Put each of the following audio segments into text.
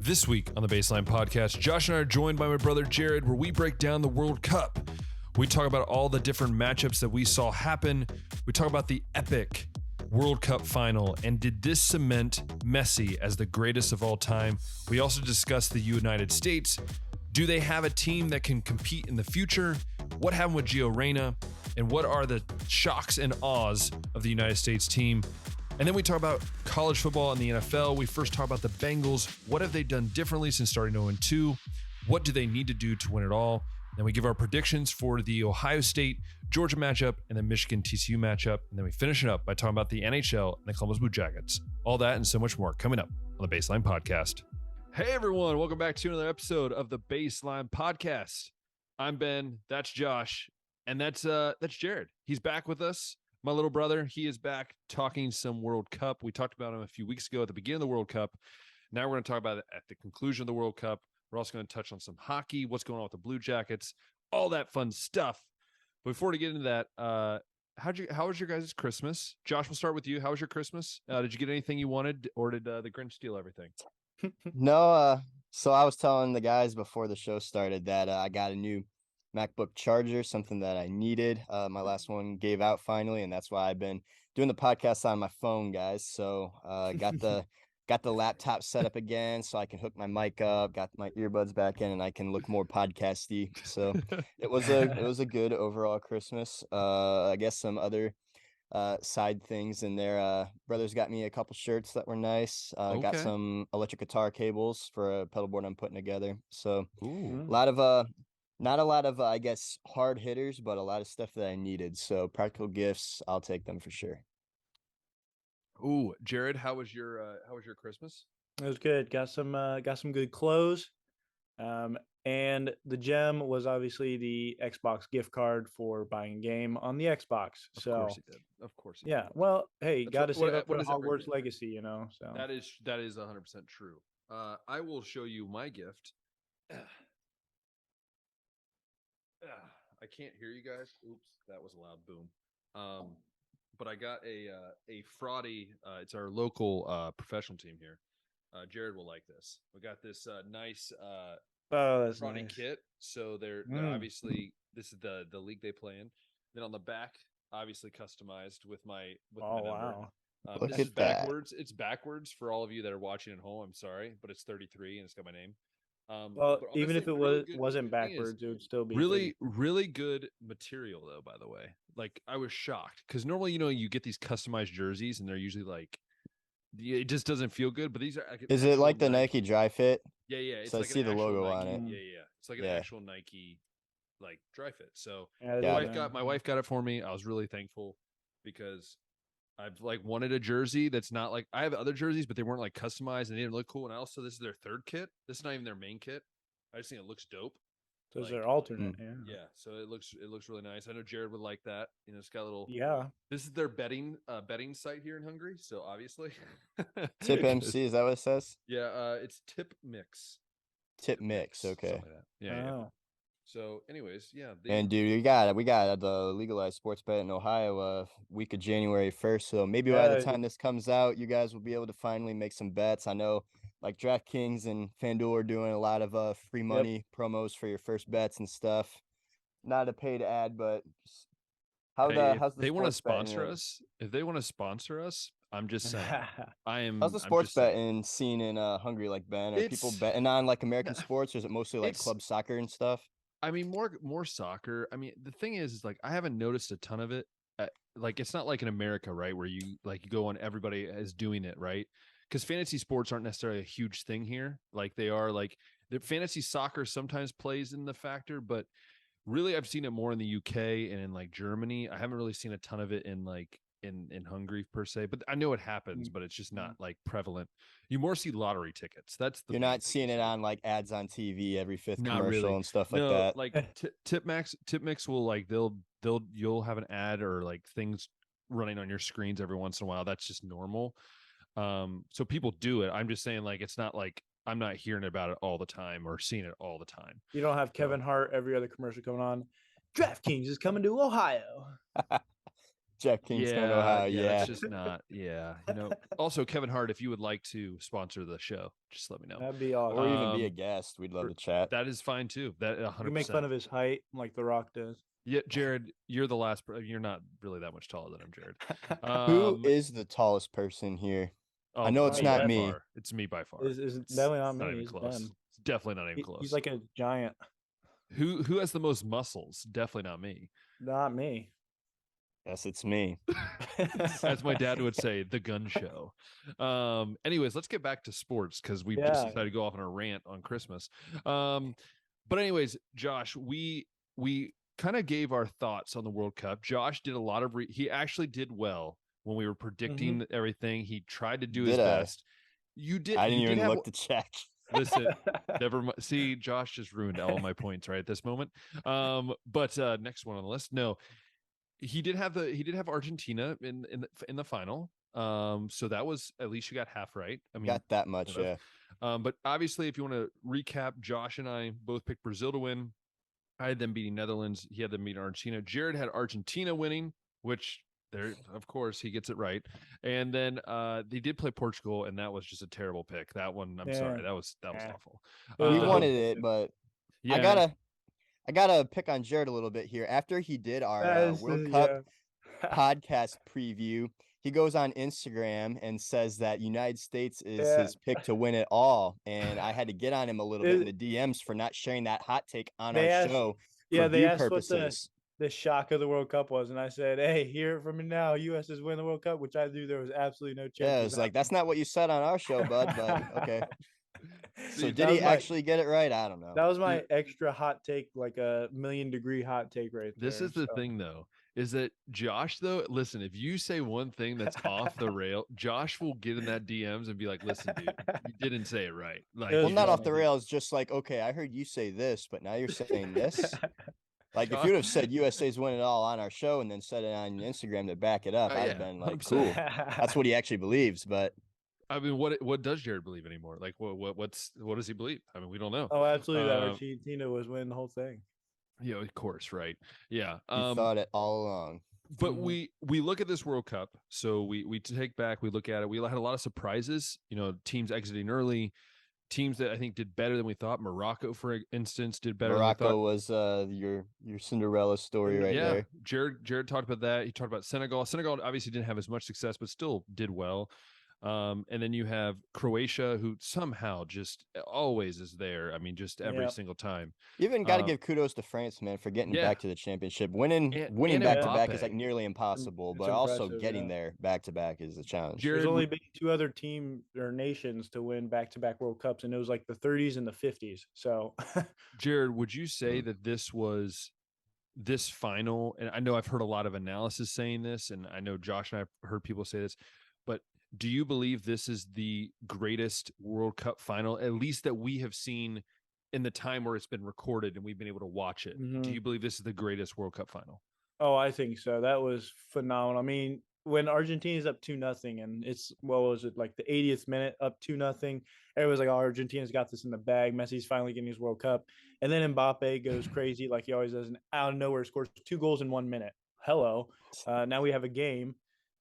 This week on the Baseline Podcast, Josh and I are joined by my brother Jared, where we break down the World Cup. We talk about all the different matchups that we saw happen. We talk about the epic World Cup final, and did this cement Messi as the greatest of all time? We also discuss the United States. Do they have a team that can compete in the future? What happened with Gio Reyna? And what are the shocks and awes of the United States team? And then we talk about college football and the NFL. We first talk about the Bengals. What have they done differently since starting 0-2? What do they need to do to win it all? Then we give our predictions for the Ohio State Georgia matchup and the Michigan TCU matchup. And then we finish it up by talking about the NHL and the Columbus Blue Jackets. All that and so much more coming up on the Baseline Podcast. Hey everyone, welcome back to another episode of the Baseline Podcast. I'm Ben, that's Josh, and that's Jared. He's back with us. My little brother, he is back talking some World Cup. We talked about him a few weeks ago at the beginning of the World Cup. Now we're going to talk about it at the conclusion of the World Cup. We're also going to touch on some hockey, what's going on with the Blue Jackets, all that fun stuff. But before we get into that, how was your guys' Christmas? Josh, we'll start with you. How was your Christmas? Did you get anything you wanted, or did the Grinch steal everything? No, so I was telling the guys before the show started that I got a new MacBook charger, something that I needed. My last one gave out finally, and that's why I've been doing the podcast on my phone, guys. So got the laptop set up again so I can hook my mic up, got my earbuds back in, and I can look more podcasty. So it was a good overall Christmas. I guess some other side things in there. Brothers got me a couple shirts that were nice. Got some electric guitar cables for a pedal board I'm putting together. So a lot of not a lot of I guess hard hitters, but a lot of stuff that I needed. So practical gifts, I'll take them for sure. Ooh, Jared, how was your Christmas? It was good. Got some good clothes. And the gem was obviously the Xbox gift card for buying a game on the Xbox. Of course he did. Of course he did. Well, hey, got to save up for Hogwarts Legacy, you know. So that is 100% true. I will show you my gift. I can't hear you guys. Oops, that was a loud boom. But I got a fraudy. It's our local professional team here. Jared will like this. We got this nice fraudy nice kit. So they're obviously, this is the league they play in. Then on the back, obviously customized with my number. Wow. This is backwards. It's backwards for all of you that are watching at home. I'm sorry, but it's 33 and it's got my name. Well, even if it wasn't backwards, it would still be really good material, though. By the way, like I was shocked because normally, you get these customized jerseys and they're usually like, it just doesn't feel good. But these are. Is it like the Nike Dry Fit? Yeah. It's so like I see the logo Nike, on it. Yeah. It's like an actual Nike, like Dry Fit. So yeah, my wife got it for me. I was really thankful because I've like wanted a jersey that's not like, I have other jerseys, but they weren't like customized and they didn't look cool. And also, this is their third kit. This is not even their main kit. I just think it looks dope. So it's their alternate. Yeah. So it looks really nice. I know Jared would like that. It's got a little. Yeah. This is their betting site here in Hungary. So obviously. Tip MC, is that what it says? Yeah. It's Tip Mix. Tip Mix. Okay. Like yeah. So, anyways, yeah. And dude, we got the legalized sports bet in Ohio week of January 1st. So maybe by the time this comes out, you guys will be able to finally make some bets. I know like DraftKings and FanDuel are doing a lot of free money promos for your first bets and stuff. Not a paid ad, but how's they want to sponsor us? If they want to sponsor us, I'm just saying. How's the sports betting scene in Hungary, like Ben? Are people betting on like American sports, or is it mostly like club soccer and stuff? I mean, more soccer. I mean, the thing is like I haven't noticed a ton of it. Like it's not like in America, right, where you go on, everybody is doing it, right? Because fantasy sports aren't necessarily a huge thing here. Like they are, like the fantasy soccer sometimes plays in the factor, but really I've seen it more in the UK and in like Germany. I haven't really seen a ton of it in like in Hungary per se, but I know it happens, but it's just not like prevalent. You more see lottery tickets. You're not seeing it on like ads on TV every fifth commercial and stuff like that. Like Tip Mix will like you'll have an ad or like things running on your screens every once in a while. That's just normal. So people do it. I'm just saying like it's not like I'm not hearing about it all the time or seeing it all the time. You don't have Kevin Hart every other commercial coming on. DraftKings is coming to Ohio. Jack Kings don't know how. Yeah. That's just not. Yeah, Also, Kevin Hart, if you would like to sponsor the show, just let me know. That'd be awesome. Or even be a guest. We'd love to chat. That is fine too. That 100%. You can make fun of his height like The Rock does. Yeah, Jared, you're the last. You're not really that much taller than him, Jared. Who is the tallest person here? I know it's not me. Far. It's me by far. It's definitely not me. Not even It's close. Ben. It's definitely not even close. He's like a giant. Who has the most muscles? Definitely not me. Not me. Yes, it's me. As my dad would say, the gun show. Anyways, let's get back to sports because we just decided to go off on a rant on Christmas. But anyways, Josh, we kind of gave our thoughts on the World Cup. Josh did a lot of he actually did well when we were predicting everything. He tried to do his best. You did. I didn't even look to check. Listen, never mind. See, Josh just ruined all my points right at this moment. But next one on the list. No, he did have Argentina in the final. So that was, at least you got half right. I mean, got that much, yeah. But obviously, if you want to recap, Josh and I both picked Brazil to win. I had them beating Netherlands. He had them beating Argentina. Jared had Argentina winning, which there, of course, he gets it right. And then they did play Portugal, and that was just a terrible pick. That one, I'm sorry, that was awful. We wanted it, but yeah. I gotta pick on Jared a little bit here. After he did our World Cup podcast preview, he goes on Instagram and says that United States is his pick to win it all. And I had to get on him a little bit in the DMs for not sharing that hot take on our show. Yeah, they asked purposes. What the shock of the World Cup was. And I said, hey, hear it from me now. U.S. is winning the World Cup, which I knew there was absolutely no chance. Yeah, it's like, that's not what you said on our show, bud, but okay. So did he actually get it right? I don't know. That was my extra hot take, like a 1,000,000-degree hot take right there. This is the thing, though, is that Josh, though, listen, if you say one thing that's off the rail, Josh will get in that DMs and be like, listen, dude, you didn't say it right. Like, well, not off the rails, just like, okay, I heard you say this, but now you're saying this. Like, if you would have said USA's winning it all on our show and then said it on Instagram to back it up, I'd have been like, cool. That's what he actually believes, but I mean, what does Jared believe anymore? Like, what does he believe? I mean, we don't know. Oh, absolutely. That Argentina was winning the whole thing. Yeah, of course, right? Yeah, you thought it all along. But we look at this World Cup, so we take back, we look at it. We had a lot of surprises. Teams exiting early, teams that I think did better than we thought. Morocco, for instance, did better. Morocco was your Cinderella story right there. Jared talked about that. He talked about Senegal. Senegal obviously didn't have as much success, but still did well. And then you have Croatia, who somehow just always is there. I mean, just every single time. You even got to give kudos to France, man, for getting back to the championship. Winning back to back is like nearly impossible, but also getting there back to back is a challenge. There's only been two other teams or nations to win back to back World Cups, and it was like the 30s and the 50s. So, Jared, would you say that this final? And I know I've heard a lot of analysis saying this, and I know Josh and I've heard people say this, but do you believe this is the greatest World Cup final, at least that we have seen in the time where it's been recorded and we've been able to watch it? Do you believe this is the greatest World Cup final? Oh, I think so. That was phenomenal. I mean, when Argentina's up 2-0 and it's, what was it, like the 80th minute, up 2-0, everyone's like, oh, Argentina's got this in the bag. Messi's finally getting his World Cup. And then Mbappe goes crazy like he always does, and out of nowhere scores 2 goals in 1 minute. Hello. Now we have a game.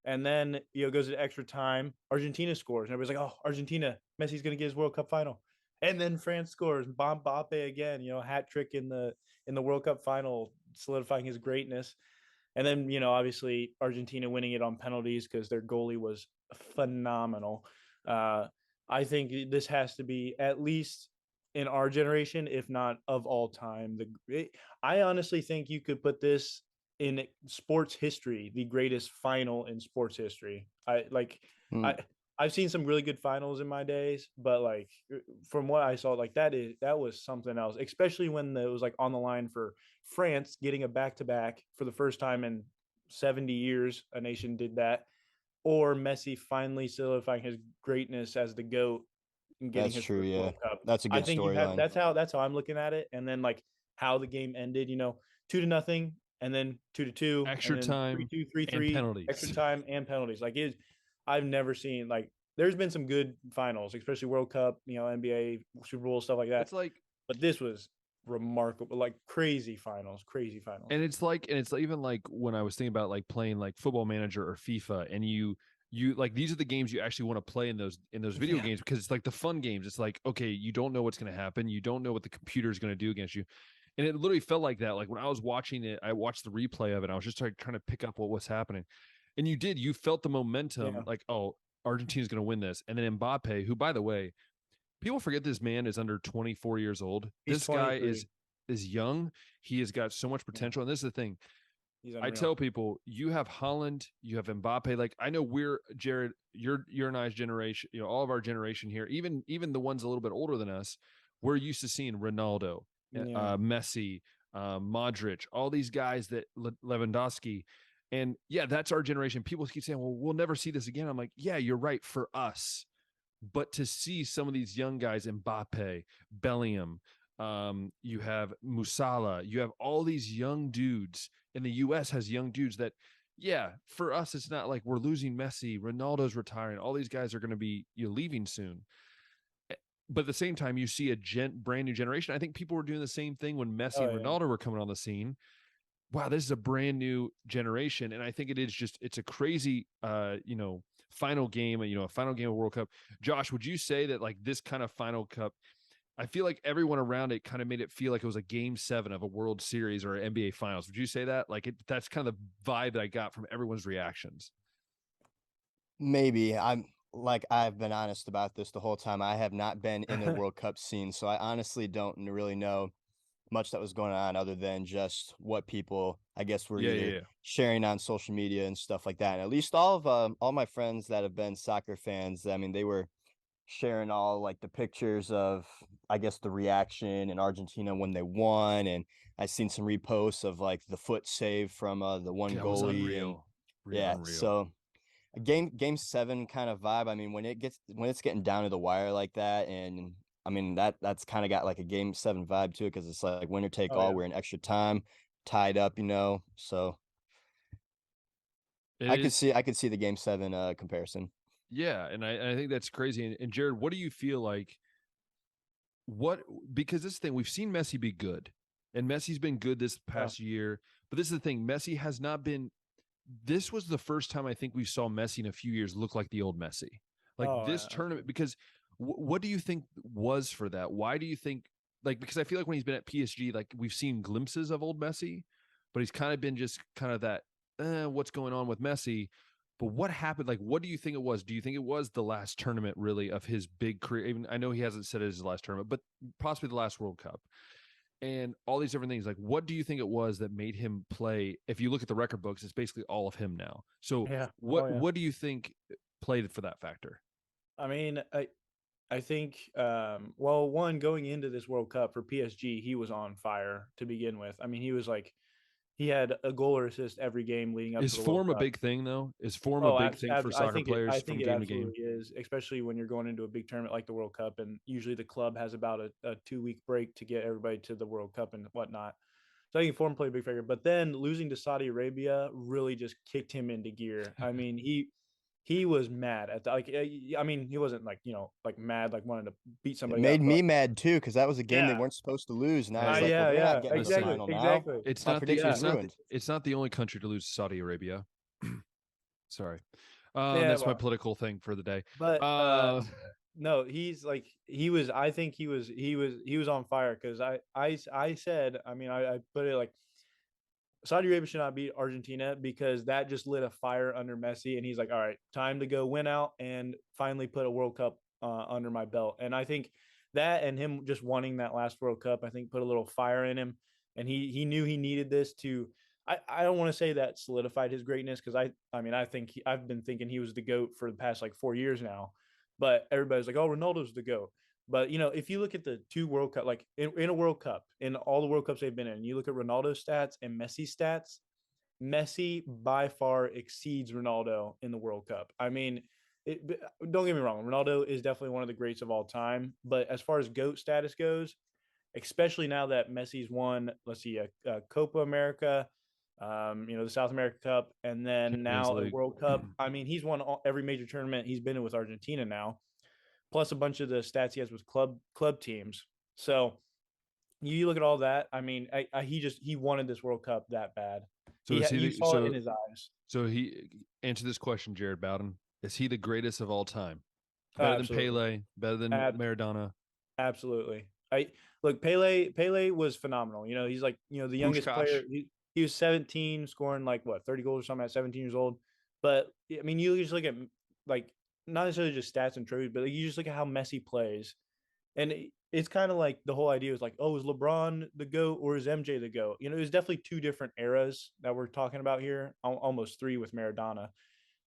And then, goes to extra time. Argentina scores. And everybody's like, oh, Argentina, Messi's going to get his World Cup final. And then France scores. Mbappe again, hat trick in the World Cup final, solidifying his greatness. And then, obviously, Argentina winning it on penalties because their goalie was phenomenal. I think this has to be, at least in our generation, if not of all time. I honestly think you could put this in sports history, the greatest final in sports history. I've seen some really good finals in my days, but like from what I saw, like that was something else, especially when it was like on the line for France getting a back-to-back for the first time in 70 years. A nation did that, or Messi finally solidifying his greatness as the GOAT and getting his first World Cup. That's a good storyline. That's how I'm looking at it. And then like how the game ended, 2-0. And then 2-2, extra time, 3-2, 3-3, penalties. Extra time and penalties. Like I've never seen, like, there's been some good finals, especially World Cup, NBA, Super Bowl, stuff like that. It's like, but this was remarkable, like crazy finals. And it's even like when I was thinking about like playing like Football Manager or FIFA, and you like these are the games you actually want to play in those video games, because it's like the fun games. It's like, okay, you don't know what's going to happen, you don't know what the computer is going to do against you, and it literally felt like that. Like when I was watching it, I watched the replay of it, I was just trying to pick up what was happening, and you felt the momentum, like, oh, Argentina's going to win this. And then Mbappe, who, by the way, people forget this man is under 24 years old. He's This guy 23. is young. He has got so much potential. And this is the thing. I tell people, you have Holland, you have Mbappe. Like, I know we're, Jared, your and I's generation, all of our generation here, even the ones a little bit older than us, we're used to seeing Ronaldo, Messi, Modric, all these guys that Lewandowski. And yeah, that's our generation. People keep saying, well, we'll never see this again. I'm like, yeah, you're right, for us. But to see some of these young guys, Mbappe, Bellingham, you have Musala, you have all these young dudes, and the U.S. has young dudes that, yeah, for us, it's not like we're losing Messi, Ronaldo's retiring, all these guys are going to be leaving soon. But at the same time, you see a brand new generation. I think people were doing the same thing when Messi and Ronaldo were coming on the scene. Wow, this is a brand new generation. And I think it's a crazy, final game, a final game of World Cup. Josh, would you say that like this kind of final cup, I feel like everyone around it kind of made it feel like it was a game 7 of a World Series or NBA Finals? Would you say that? Like that's kind of the vibe that I got from everyone's reactions. Maybe. I've been honest about this the whole time. I have not been in the World Cup scene, so I honestly don't really know much that was going on other than just what people, I guess, were either sharing on social media and stuff like that. And at least all my friends that have been soccer fans, I mean, they were sharing all like the pictures of, I guess, the reaction in Argentina when they won, and I seen some reposts of like the foot save from the one goalie, and unreal. so a game 7 kind of vibe. I mean, when it's getting down to the wire like that, and I mean that's kind of got like a game 7 vibe to it, because it's like winner take all. We're in extra time, tied up, so I could see the game 7 comparison. Yeah, and I think that's crazy. And Jared, what do you feel like? Because this thing, we've seen Messi be good, and Messi's been good this past year. But this is the thing, Messi has not been. This was the first time I think we saw Messi in a few years look like the old Messi. Like this tournament, because what do you think was for that? Why do you think, like, because I feel like when he's been at PSG, like we've seen glimpses of old Messi, but he's kind of been just kind of that, what's going on with Messi? But what happened? Like, what do you think it was? Do you think it was the last tournament really of his big career? Even I know he hasn't said it as his last tournament, but possibly the last World Cup and all these different things. Like, what do you think it was that made him play? If you look at the record books, it's basically all of him now. So what do you think played for that factor? I mean, I think, well, one, going into this World Cup for PSG, he was on fire to begin with. I mean, he was like, he had a goal or assist every game leading up to the World Cup. Is form a big thing, though? Is form a big thing for soccer players from game to game? I think it absolutely is, especially when you're going into a big tournament like the World Cup, and usually the club has about a 2-week break to get everybody to the World Cup and whatnot. So I think form played a big factor. But then losing to Saudi Arabia really just kicked him into gear. I mean, he was mad at that. Like, I mean, he wasn't like, like mad, like wanting to beat somebody. It made me mad too, because that was a game they weren't supposed to lose. And I was like, well, we're not getting the final now. It's not the only country to lose to Saudi Arabia. Sorry. That's my political thing for the day. But no, I think he was on fire, because I said, I mean, I put it like, Saudi Arabia should not beat Argentina, because that just lit a fire under Messi. And he's like, all right, time to go win out and finally put a World Cup under my belt. And I think that, and him just wanting that last World Cup, I think put a little fire in him. And he knew he needed this to, I don't want to say that solidified his greatness, because I mean, I think I've been thinking he was the GOAT for the past like 4 years now. But everybody's like, oh, Ronaldo's the GOAT. But, if you look at the 2 World Cup, like in a World Cup, in all the World Cups they've been in, you look at Ronaldo's stats and Messi's stats, Messi by far exceeds Ronaldo in the World Cup. I mean, don't get me wrong, Ronaldo is definitely one of the greats of all time. But as far as GOAT status goes, especially now that Messi's won, let's see, a Copa America, the South America Cup, and then now a World Cup. I mean, he's won every major tournament he's been in with Argentina now, plus a bunch of the stats he has with club teams. So you look at all that. I mean, he wanted this World Cup that bad. So is he You the, saw it in his eyes. so he answer this question, Jared Bowden. Is he the greatest of all time? Better than Absolutely. Pele, better than Ab- Maradona, Absolutely. I look Pele was phenomenal. He's like, the youngest Puskás? player. He was 17, scoring like what 30 goals or something at 17 years old. But I mean, you just look at like not necessarily just stats and trophies, but like, you just look at how Messi plays. And it's kind of like the whole idea was like, oh, is LeBron the GOAT or is MJ the GOAT? There's definitely two different eras that we're talking about here, almost three with Maradona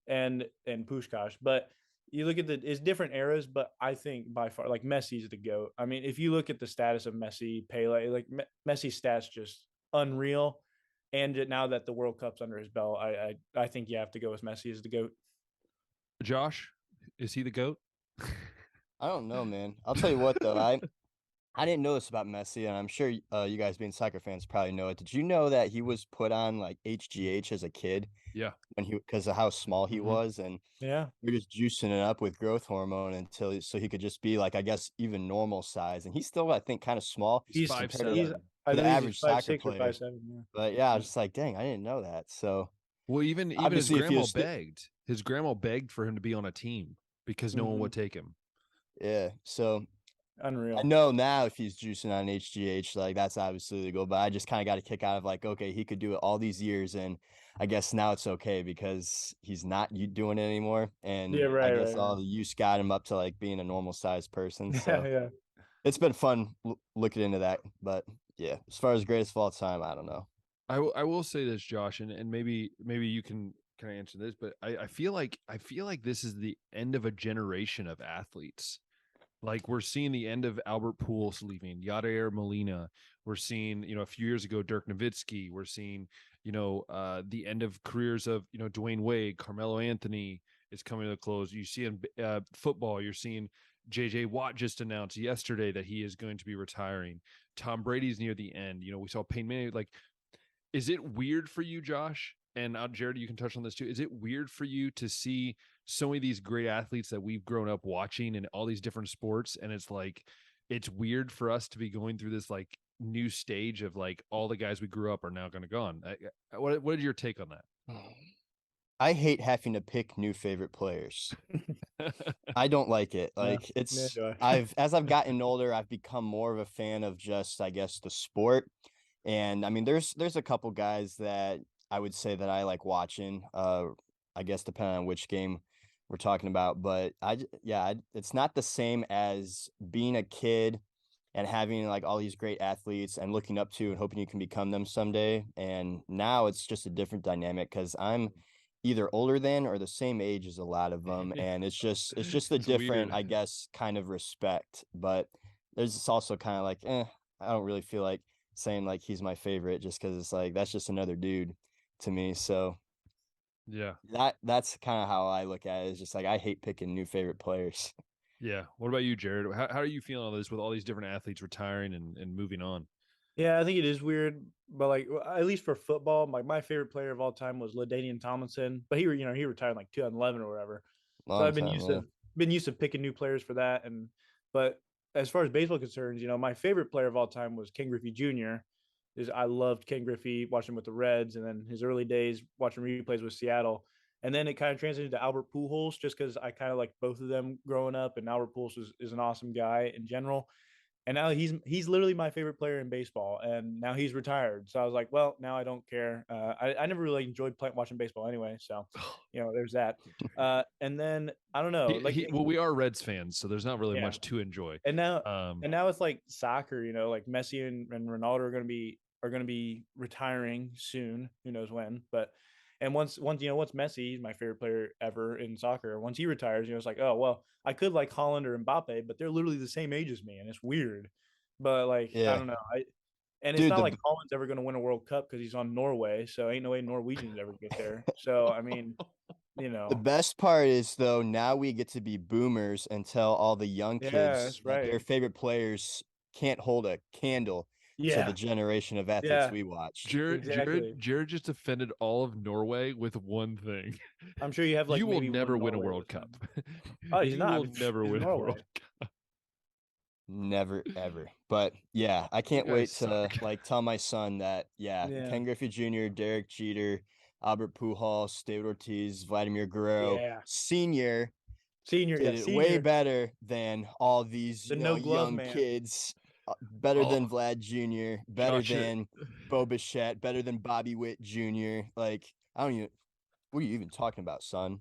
and Puskás. But you look at it's different eras, but I think by far like Messi's the GOAT. I mean, if you look at the status of Messi, Pele, like Messi's stats just unreal. And now that the World Cup's under his belt, I think you have to go with Messi as the GOAT. Josh, is he the GOAT? I don't know, man. I'll tell you what though, I didn't know this about Messi, and I'm sure you guys being soccer fans probably know it. Did you know that he was put on like HGH as a kid Yeah. when because of how small he Mhm. was, and Yeah. we're just juicing it up with growth hormone so he could just be like, I guess, even normal size, and he's still, I think, kind of small He's compared 5'7". He's to I the believe he's average five soccer six or player. 5'7". Yeah. But yeah, I was just like, dang, I didn't know that. So Well, even his obviously, if he grandma was begged. His grandma begged for him to be on a team because no one would take him. yeah, so I Unreal. know now if he's juicing on HGH, like that's obviously legal, but I just kind of got a kick out of like, okay, he could do it all these years, and I guess now it's okay because he's not doing it anymore, Yeah. and I Right. guess Right. all Right. the use got him up to like being a normal sized person. Yeah. So Yeah. it's been fun looking into that, but yeah, as far as greatest of all time, I don't know. I will say this, Josh, and maybe you can kind of answer this, but I feel like this is the end of a generation of athletes. Like we're seeing the end of Albert Pujols leaving, Yadier Molina. We're seeing, a few years ago, Dirk Nowitzki. We're seeing, the end of careers of, Dwayne Wade, Carmelo Anthony is coming to the close. You see in football, you're seeing JJ Watt just announced yesterday that he is going to be retiring. Tom Brady's near the end. We saw Peyton Manning. Like, is it weird for you, Josh? And Jared, you can touch on this too. Is it weird for you to see so many of these great athletes that we've grown up watching in all these different sports? And it's like, it's weird for us to be going through this like new stage of like all the guys we grew up are now going to go on. What is your take on that? I hate having to pick new favorite players. I don't like it. Yeah. Like it's Yeah, do I. as I've gotten older, I've become more of a fan of just, I guess, the sport. And I mean, there's a couple guys that I would say that I like watching. I guess depending on which game we're talking about, but it's not the same as being a kid and having like all these great athletes and looking up to and hoping you can become them someday. And now it's just a different dynamic because I'm either older than or the same age as a lot of them, and it's just a It's different, weird. I guess, kind of respect. But there's also kind of like, I don't really feel like saying like he's my favorite just because it's like that's just another dude to me. So Yeah. that's kind of how I look at it. It's just like I hate picking new favorite players. Yeah. What about you, Jared? How are you feeling on this with all these different athletes retiring and moving on? Yeah, I think it is weird, but like at least for football, like my favorite player of all time was LaDainian Tomlinson, but he retired in like 2011 or whatever. So Long I've been time, used yeah. to picking new players for that, but as far as baseball concerns, my favorite player of all time was Ken Griffey Jr. Is I loved Ken Griffey, watching with the Reds, and then his early days watching replays with Seattle, and then it kind of transited to Albert Pujols just because I kind of like both of them growing up, and Albert Pujols is an awesome guy in general. And now he's literally my favorite player in baseball, and now he's retired. So I was like, well, now I don't care. I never really enjoyed watching baseball anyway, so there's that. And then I don't know, like Well, we are Reds fans, so there's not really yeah. much to enjoy. And now Um, it's like soccer, like Messi and Ronaldo are gonna be retiring soon. Who knows when? But and once Messi, he's my favorite player ever in soccer. Once he retires, it's like, oh well, I could like Holland or Mbappe, but they're literally the same age as me, and it's weird. But like I Yeah, don't know, and it's dude. not like Holland's ever gonna win a World Cup because he's on Norway, so ain't no way Norwegians ever get there. So I mean, The best part is though, now we get to be boomers and tell all the young yeah, kids that's that right. their favorite players can't hold a candle to the Yeah, generation of athletes yeah, we watched. exactly. Jared just offended all of Norway with one thing. I'm sure you have like You will maybe one never win a Norway World listening. Cup. Oh, he's You not. will never He's win a Norway. World Cup. Never ever. But yeah, I can't guys wait to suck. like tell my son that Yeah. Ken Griffey Jr., Derek Jeter, Albert Pujols, David Ortiz, Vladimir Guerrero Yeah. Senior Senior. did Yeah. it way Senior. better than all these, The no glove young man. kids. Better Oh, than Vlad Jr., better Josh, than Bo Bichette, better than Bobby Witt Jr. Like, I don't even, what are you even talking about, son?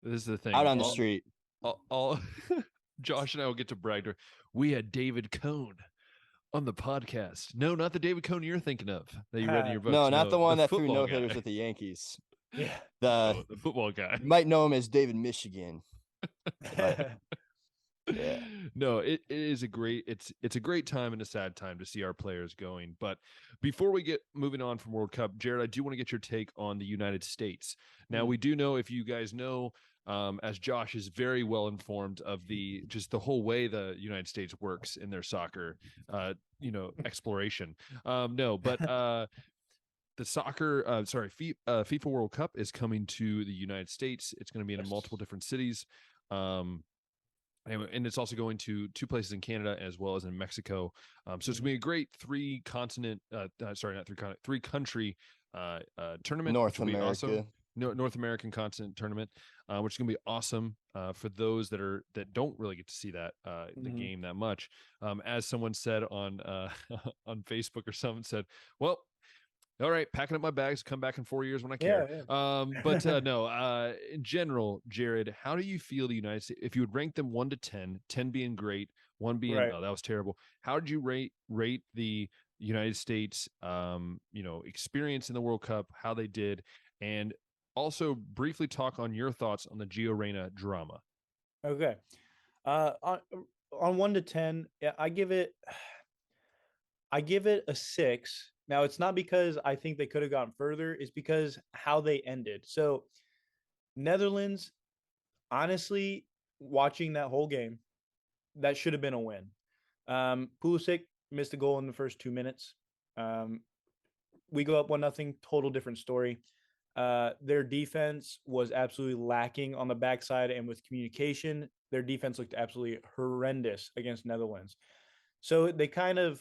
this is the Out thing. on the Yeah. street. All Josh and I will get to brag. We had David Cohn on the podcast. No, not the David Cohn you're thinking of that you read in your books. No, not the The one that threw football no-hitters guy. with the Yankees. Yeah. The The football guy. You might know him as David Michigan, but yeah. No, it is it's a great time and a sad time to see our players going. But before we get moving on from World Cup, Jared, I do want to get your take on the United States. Now, we do know, if you guys know, as Josh is very well informed of the whole way the United States works in their soccer, exploration. No, but the FIFA World Cup is coming to the United States. It's going to be in multiple different cities. And it's also going to two places in Canada as well as in Mexico. So it's going to be a great three country tournament, North which will be awesome. America. North American continent tournament, which is going to be awesome for those that don't really get to see that the game that much. As someone said on on Facebook or someone said, well, all right, packing up my bags, come back in 4 years when I care. Yeah. But no, in general, Jared, how do you feel the United States, if you would rank them 1 to 10, 10 being great, 1 being, Right. oh, that was terrible. How did you rate the United States, experience in the World Cup, how they did, and also briefly talk on your thoughts on the Gio Reyna drama? Okay. On 1 to 10, yeah, I give it a 6. Now, it's not because I think they could have gone further, it's because how they ended. So, Netherlands, honestly, watching that whole game, that should have been a win. Pulisic missed a goal in the first 2 minutes. We go up 1-0, total different story. Their defense was absolutely lacking on the backside and with communication. Their defense looked absolutely horrendous against Netherlands. So they kind of,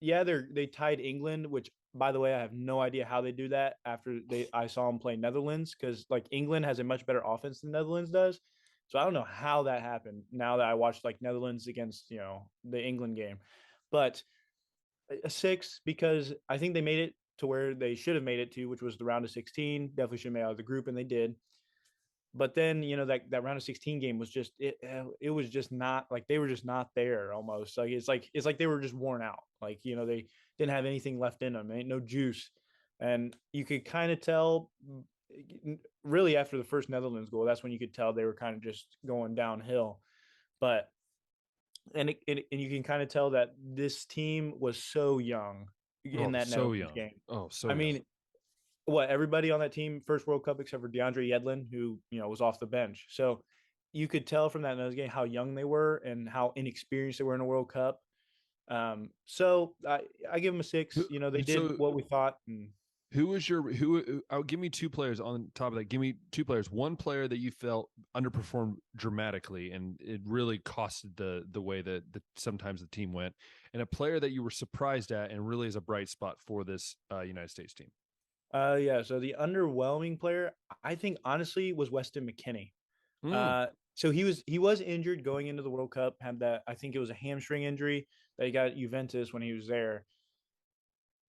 they tied England, which, by the way, I have no idea how they do that after I saw them play Netherlands, because like England has a much better offense than Netherlands does. So I don't know how that happened now that I watched like Netherlands against, the England game. But a 6, because I think they made it to where they should have made it to, which was the round of 16. Definitely should have made out of the group, and they did. But then, that round of 16 game was just it was just not, like, they were just not there almost. Like it's like they were just worn out. Like, they didn't have anything left in them. Ain't no juice. And you could kind of tell, really, after the first Netherlands goal, that's when you could tell they were kind of just going downhill. But and you can kind of tell that this team was so young in that Netherlands game. Oh, so I young. mean, everybody on that team, first World Cup except for DeAndre Yedlin, who was off the bench. So you could tell from that game how young they were and how inexperienced they were in a World Cup. So I give them a 6. They did what we thought. Who was give me 2 players on top of that. Give me 2 players. One player that you felt underperformed dramatically and it really costed the way that sometimes the team went, and a player that you were surprised at and really is a bright spot for this United States team. So the underwhelming player, I think, honestly, was Weston McKennie. So he was injured going into the World Cup, had that, I think it was a hamstring injury that he got at Juventus when he was there.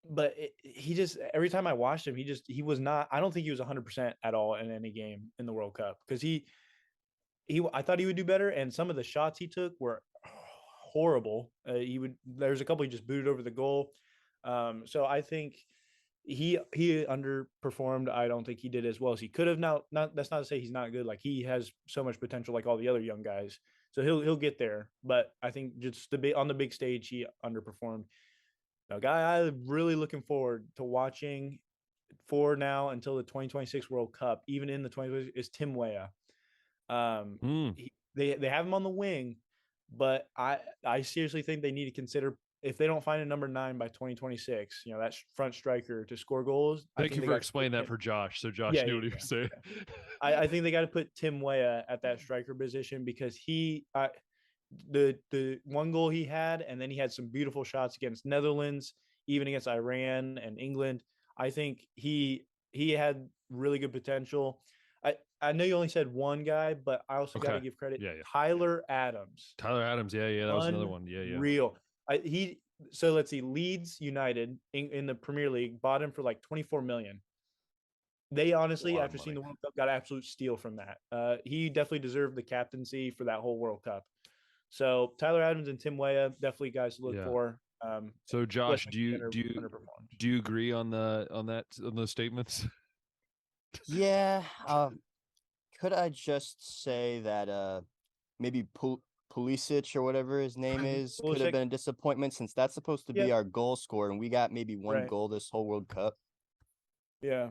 But he just, every time I watched him, he was not, I don't think he was 100% at all in any game in the World Cup, because I thought he would do better, and some of the shots he took were horrible. There's a couple he just booted over the goal. So I think he underperformed. I don't think he did as well as he could have. Now, that's not to say he's not good. Like, he has so much potential, like all the other young guys. So he'll get there. But I think just on the big stage, he underperformed. A guy I'm really looking forward to watching for now until the 2026 World Cup, even in the 2020, is Tim Weah. They have him on the wing, but I seriously think they need to consider, if they don't find a number 9 by 2026, that front striker to score goals. Thank you for explaining that for Josh, so Josh knew what he was saying. I think they got to put Tim Weah at that striker position, because the one goal he had, and then he had some beautiful shots against Netherlands, even against Iran and England. I think he had really good potential. I know you only said one guy, but I also got to Okay. give credit. Yeah, yeah. Tyler Adams, Tyler Adams. Yeah, yeah. That was another one. Yeah, yeah. unreal. So let's see, Leeds United in the Premier League bought him for like 24 million. They honestly, Lot of after seeing money. the World Cup, got absolute steal from that. He definitely deserved the captaincy for that whole World Cup. So Tyler Adams and Tim Weah, definitely guys to look Yeah. for. So Josh, West do you underperformed. do you agree on those statements? Yeah. Could I just say that maybe Pulisic or whatever his name is could have Pulisic, been a disappointment, since that's supposed to yeah, be our goal scorer and we got maybe one right, goal this whole World Cup? yeah,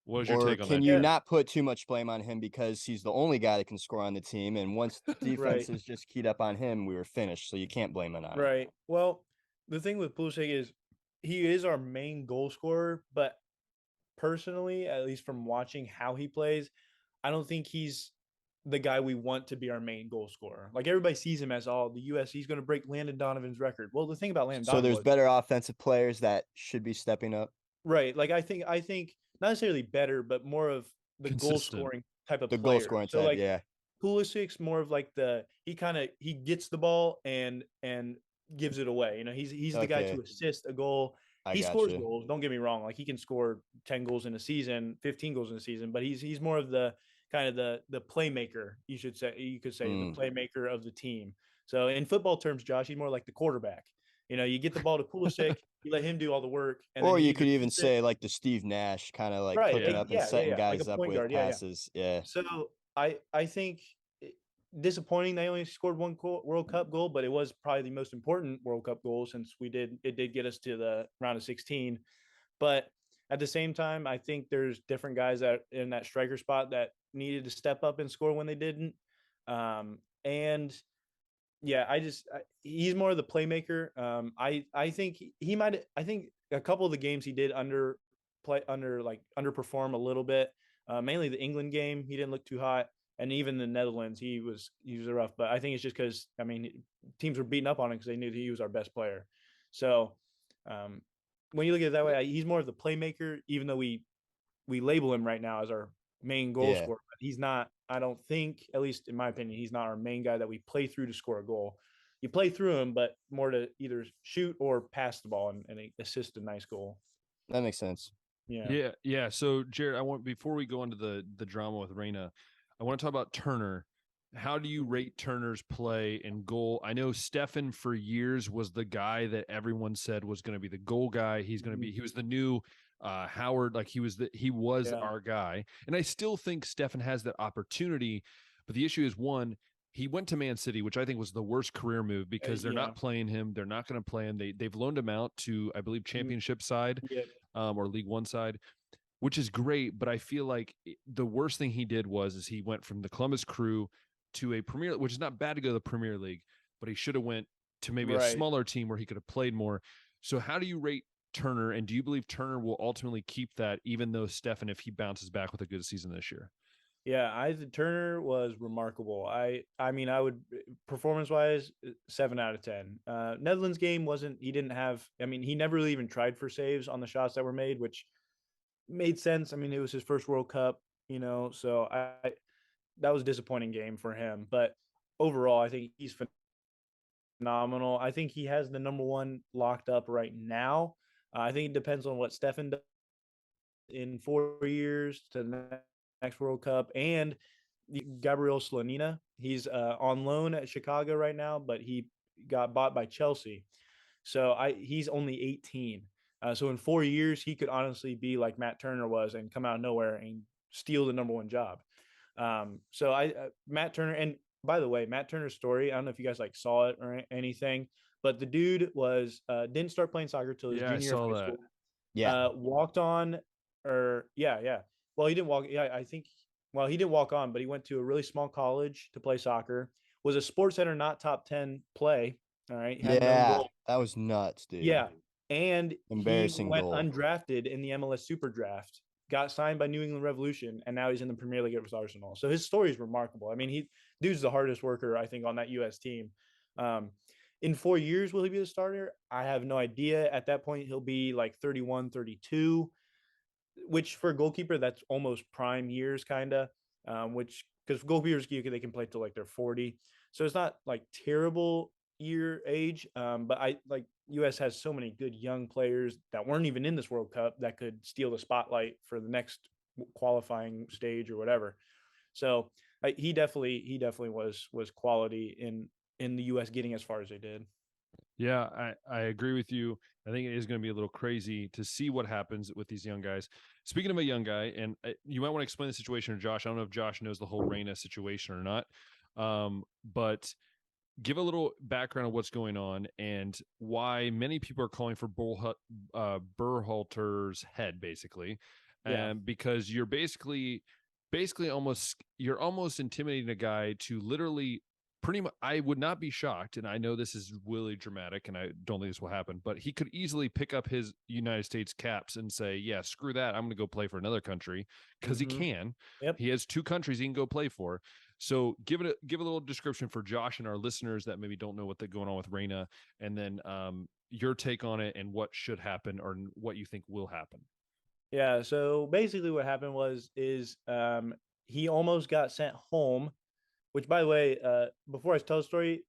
What was your Or take on can that, you yeah, Jared? not put too much blame on him because he's the only guy that can score on the team, and once right, defenses just keyed up on him, we were finished. So you can't blame it on him. right. Well, the thing with Pulisic is he is our main goal scorer, but personally, at least from watching how he plays, I don't think he's the guy we want to be our main goal scorer. Like everybody sees him as the US, he's going to break Landon Donovan's record. Well, the thing about Landon So Donovan there's was better offensive players that should be stepping up. right. Like I think not necessarily better, but more of the goal Consistent. scoring type of The goal player. scoring So type, like yeah. Pulisic's more of like he gets the ball and gives it away. He's the guy Okay, to assist a goal. I He got scores you. goals. Don't get me wrong. Like he can score 10 goals in a season, 15 goals in a season, but he's more of the kind of the playmaker, you could say the Mm. playmaker of the team. So in football terms, Josh, he's more like the quarterback. You get the ball to Pulisic, you let him do all the work, and then Or you you either could even pass it. say like the Steve Nash, kind of like Right. cooking Yeah. up and Yeah, yeah, setting yeah. Like a guys up point with guard. Yeah, yeah. passes. Yeah. So I think disappointing they only scored one World Cup goal, but it was probably the most important World Cup goal since it did get us to the round of 16. But at the same time, I think there's different guys that in that striker spot that needed to step up and score when they didn't. And yeah, he's more of the playmaker. I think he might. I think a couple of the games he did underperform a little bit. Mainly the England game, he didn't look too hot, and even the Netherlands, he was rough. But I think it's just because teams were beating up on him because they knew that he was our best player. So um, when you look at it that way, he's more of the playmaker, even though we label him right now as our main goal Yeah. scorer. But he's not. I don't think, at least in my opinion, he's not our main guy that we play through to score a goal. You play through him, but more to either shoot or pass the ball and assist a nice goal. That makes sense. Yeah. Yeah, yeah. So Jared, before we go into the drama with Reina, I want to talk about Turner. How do you rate Turner's play and goal? I know Stefan for years was the guy that everyone said was going to be the goal guy. He was the new Howard, like he was Yeah. our guy. And I still think Stefan has that opportunity, but the issue is one, he went to Man City, which I think was the worst career move because they're not playing him. They're not going to play him. They've loaned him out to, I believe, Championship side or League One side, which is great. But I feel like the worst thing he did is he went from the Columbus Crew to a Premier, which is not bad to go to the Premier League, but he should have went to maybe a smaller team where he could have played more. So how do you rate Turner, and do you believe Turner will ultimately keep that, even though Stefan, if he bounces back with a good season this year? Yeah, Isaac Turner was remarkable. I would performance wise 7 out of 10. Netherlands game wasn't. He didn't have. He never really even tried for saves on the shots that were made, which made sense. It was his first World Cup, so that was a disappointing game for him. But overall, I think he's phenomenal. I think he has the number one locked up right now. I think it depends on what Stefan does in 4 years to the next World Cup. And Gabriel Slonina, he's on loan at Chicago right now, but he got bought by Chelsea. So he's only 18. So in 4 years, he could honestly be like Matt Turner was and come out of nowhere and steal the number one job. Matt Turner, and by the way, Matt Turner's story, I don't know if you guys saw it or anything, but the dude was didn't start playing soccer till his junior year of high school. Yeah. Walked on, or yeah. Well, he didn't walk. Yeah, I think. Well, he didn't walk on, but he went to a really small college to play soccer. Was a Sports Center not top 10 play. All right. Yeah. That was nuts, dude. Yeah. And Embarrassing he went goal. undrafted in the MLS Super Draft, got signed by New England Revolution, and now he's in the Premier League with Arsenal. So his story is remarkable. Dude's the hardest worker, I think, on that US team. In 4 years, will he be the starter? I have no idea. At that point, he'll be like 31, 32, which for a goalkeeper, that's almost prime years, kind of. Which because goalkeepers they can play till like they're 40, so it's not like terrible year age. But I like U.S. has so many good young players that weren't even in this World Cup that could steal the spotlight for the next qualifying stage or whatever. So he definitely was quality in the U.S. getting as far as they did. Yeah, I agree with you. I think it is going to be a little crazy to see what happens with these young guys. Speaking of a young guy, and you might want to explain the situation to Josh. I don't know if Josh knows the whole Reyna situation or not, but give a little background of what's going on and why many people are calling for Berhalter's head, basically, Yeah. because you're basically you're almost intimidating a guy to literally pretty much. I would not be shocked, and I know this is really dramatic, and I don't think this will happen, but he could easily pick up his United States caps and say, "Yeah, screw that, I'm going to go play for another country," because he can. Yep. He has two countries he can go play for. So give a little description for Josh and our listeners that maybe don't know what's going on with Reyna, and then your take on it and what should happen or what you think will happen. Yeah. So basically, what happened is he almost got sent home. Which, by the way, before I tell the story,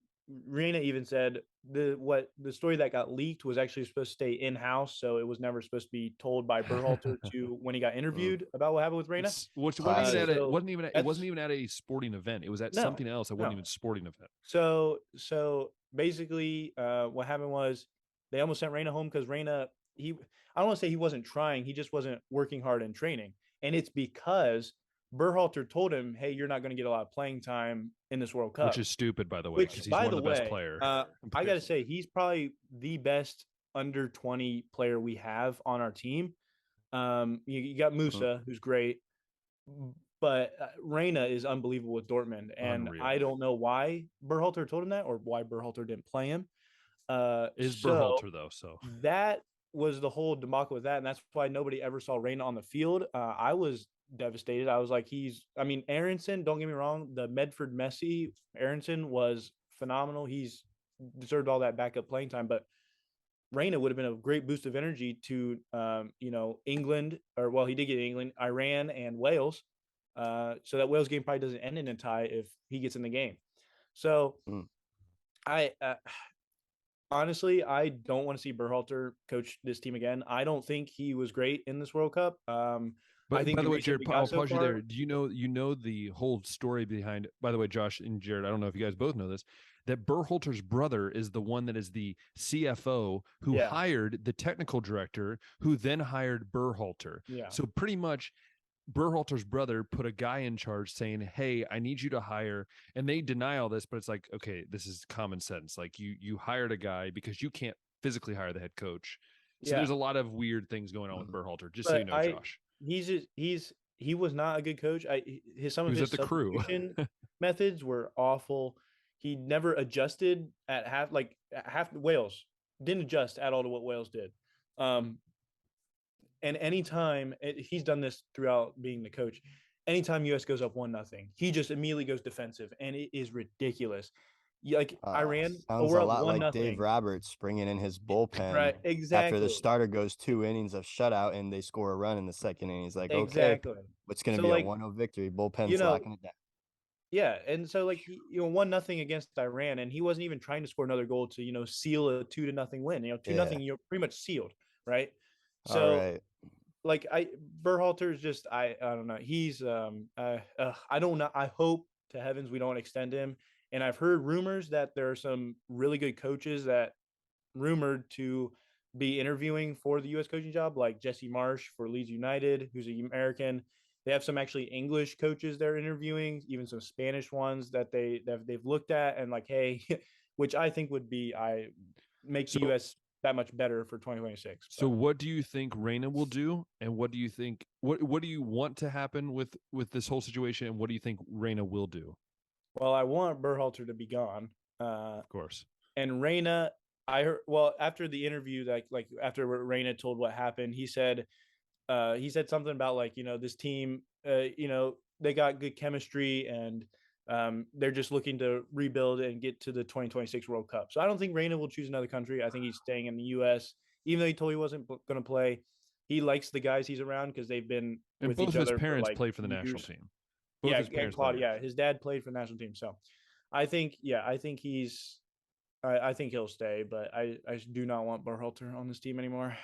Rena even said the story that got leaked was actually supposed to stay in house, so it was never supposed to be told by Berhalter to when he got interviewed about what happened with Rena. Which Classic. it wasn't even at a sporting event. It was at No, something else. It wasn't no. even a sporting event. So basically, what happened was they almost sent Reyna home because Reyna I don't want to say he wasn't trying, he just wasn't working hard in training, and it's because Berhalter told him, "Hey, you're not going to get a lot of playing time in this World Which Cup." is stupid, by the way, Which, because he's by one the of the best way, player. I got to say he's probably the best under 20 player we have on our team. You got Musa, who's great, but Reyna is unbelievable with Dortmund, and Unreal. I don't know why Berhalter told him that or why Berhalter didn't play him. Is So Berhalter though? So that was the whole debacle with that, and that's why nobody ever saw Reyna on the field. I was devastated. I was like, Aronson. Don't get me wrong, the Medford Messi Aronson was phenomenal. He's deserved all that backup playing time, but Reyna would have been a great boost of energy to England, or well, he did get England, Iran, and Wales. So that Wales game probably doesn't end in a tie if he gets in the game. So I honestly, I don't want to see Berhalter coach this team again. I don't think he was great in this World Cup. But I think by the way, reason Jared, we got I'll so pause you far- there. Do you know the whole story behind? By the way, Josh and Jared, I don't know if you guys both know this. That Berhalter's brother is the one that is the CFO who Yeah. hired the technical director, who then hired Berhalter. Yeah. So pretty much, Berhalter's brother put a guy in charge saying, "Hey, I need you to hire," and they deny all this, but it's like, okay, this is common sense. Like you hired a guy because you can't physically hire the head coach. So Yeah. there's a lot of weird things going on with Berhalter. Just so But you know, Josh. he was not a good coach. Some He of was his at the crew. substitution methods were awful. He never adjusted at half Wales didn't adjust at all to what Wales did. And anytime he's done this throughout being the coach, anytime US goes up 1-0, he just immediately goes defensive, and it is ridiculous. Iran, sounds we're a up lot like 1-0. Dave Roberts bringing in his bullpen Right, after exactly. the starter goes 2 innings of shutout and they score a run in the second inning. He's like, okay, Exactly. what's going to So be a 1-0 victory? Bullpen's locking it down. Yeah, and so 1-0 against Iran, and he wasn't even trying to score another goal to seal a 2-0 win. 2-0, you're pretty much sealed, right? All So right. Berhalter's just I don't know. He's I don't know. I hope to heavens we don't extend him. And I've heard rumors that there are some really good coaches that rumored to be interviewing for the U.S. coaching job, like Jesse Marsh for Leeds United, who's an American. They have some actually English coaches they're interviewing, even some Spanish ones that they've looked at and hey, which I think would be make the U.S. that much better for 2026. So what do you think Reyna will do, and what do you think what do you want to happen with this whole situation, and what do you think Reyna will do? Well, I want Berhalter to be gone. Of course. And Reyna, I heard after the interview, after Reyna told what happened, he said something about this team, they got good chemistry, and They're just looking to rebuild and get to the 2026 World Cup. So I don't think Reina will choose another country. I think he's staying in the U.S. Even though he told he wasn't going to play, he likes the guys he's around because they've been And with both each of his other for parents like played for the years. national team. Both Yeah, his and parents Claude, played. yeah, his dad played for the national team. So I think I think he'll stay, but I do not want Berhalter on this team anymore.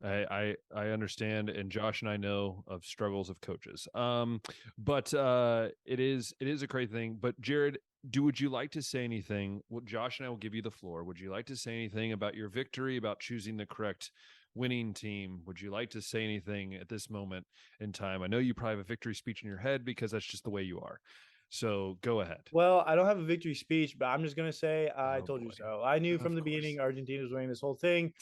I understand, and Josh and I know of struggles of coaches. But it is a crazy thing. But Jared, would you like to say anything? Well, Josh and I will give you the floor. Would you like to say anything about your victory, about choosing the correct winning team? Would you like to say anything at this moment in time? I know you probably have a victory speech in your head because that's just the way you are. So go ahead. Well, I don't have a victory speech, but I'm just gonna say I Oh, told you boy. so. I knew from Of the course. beginning Argentina was winning this whole thing.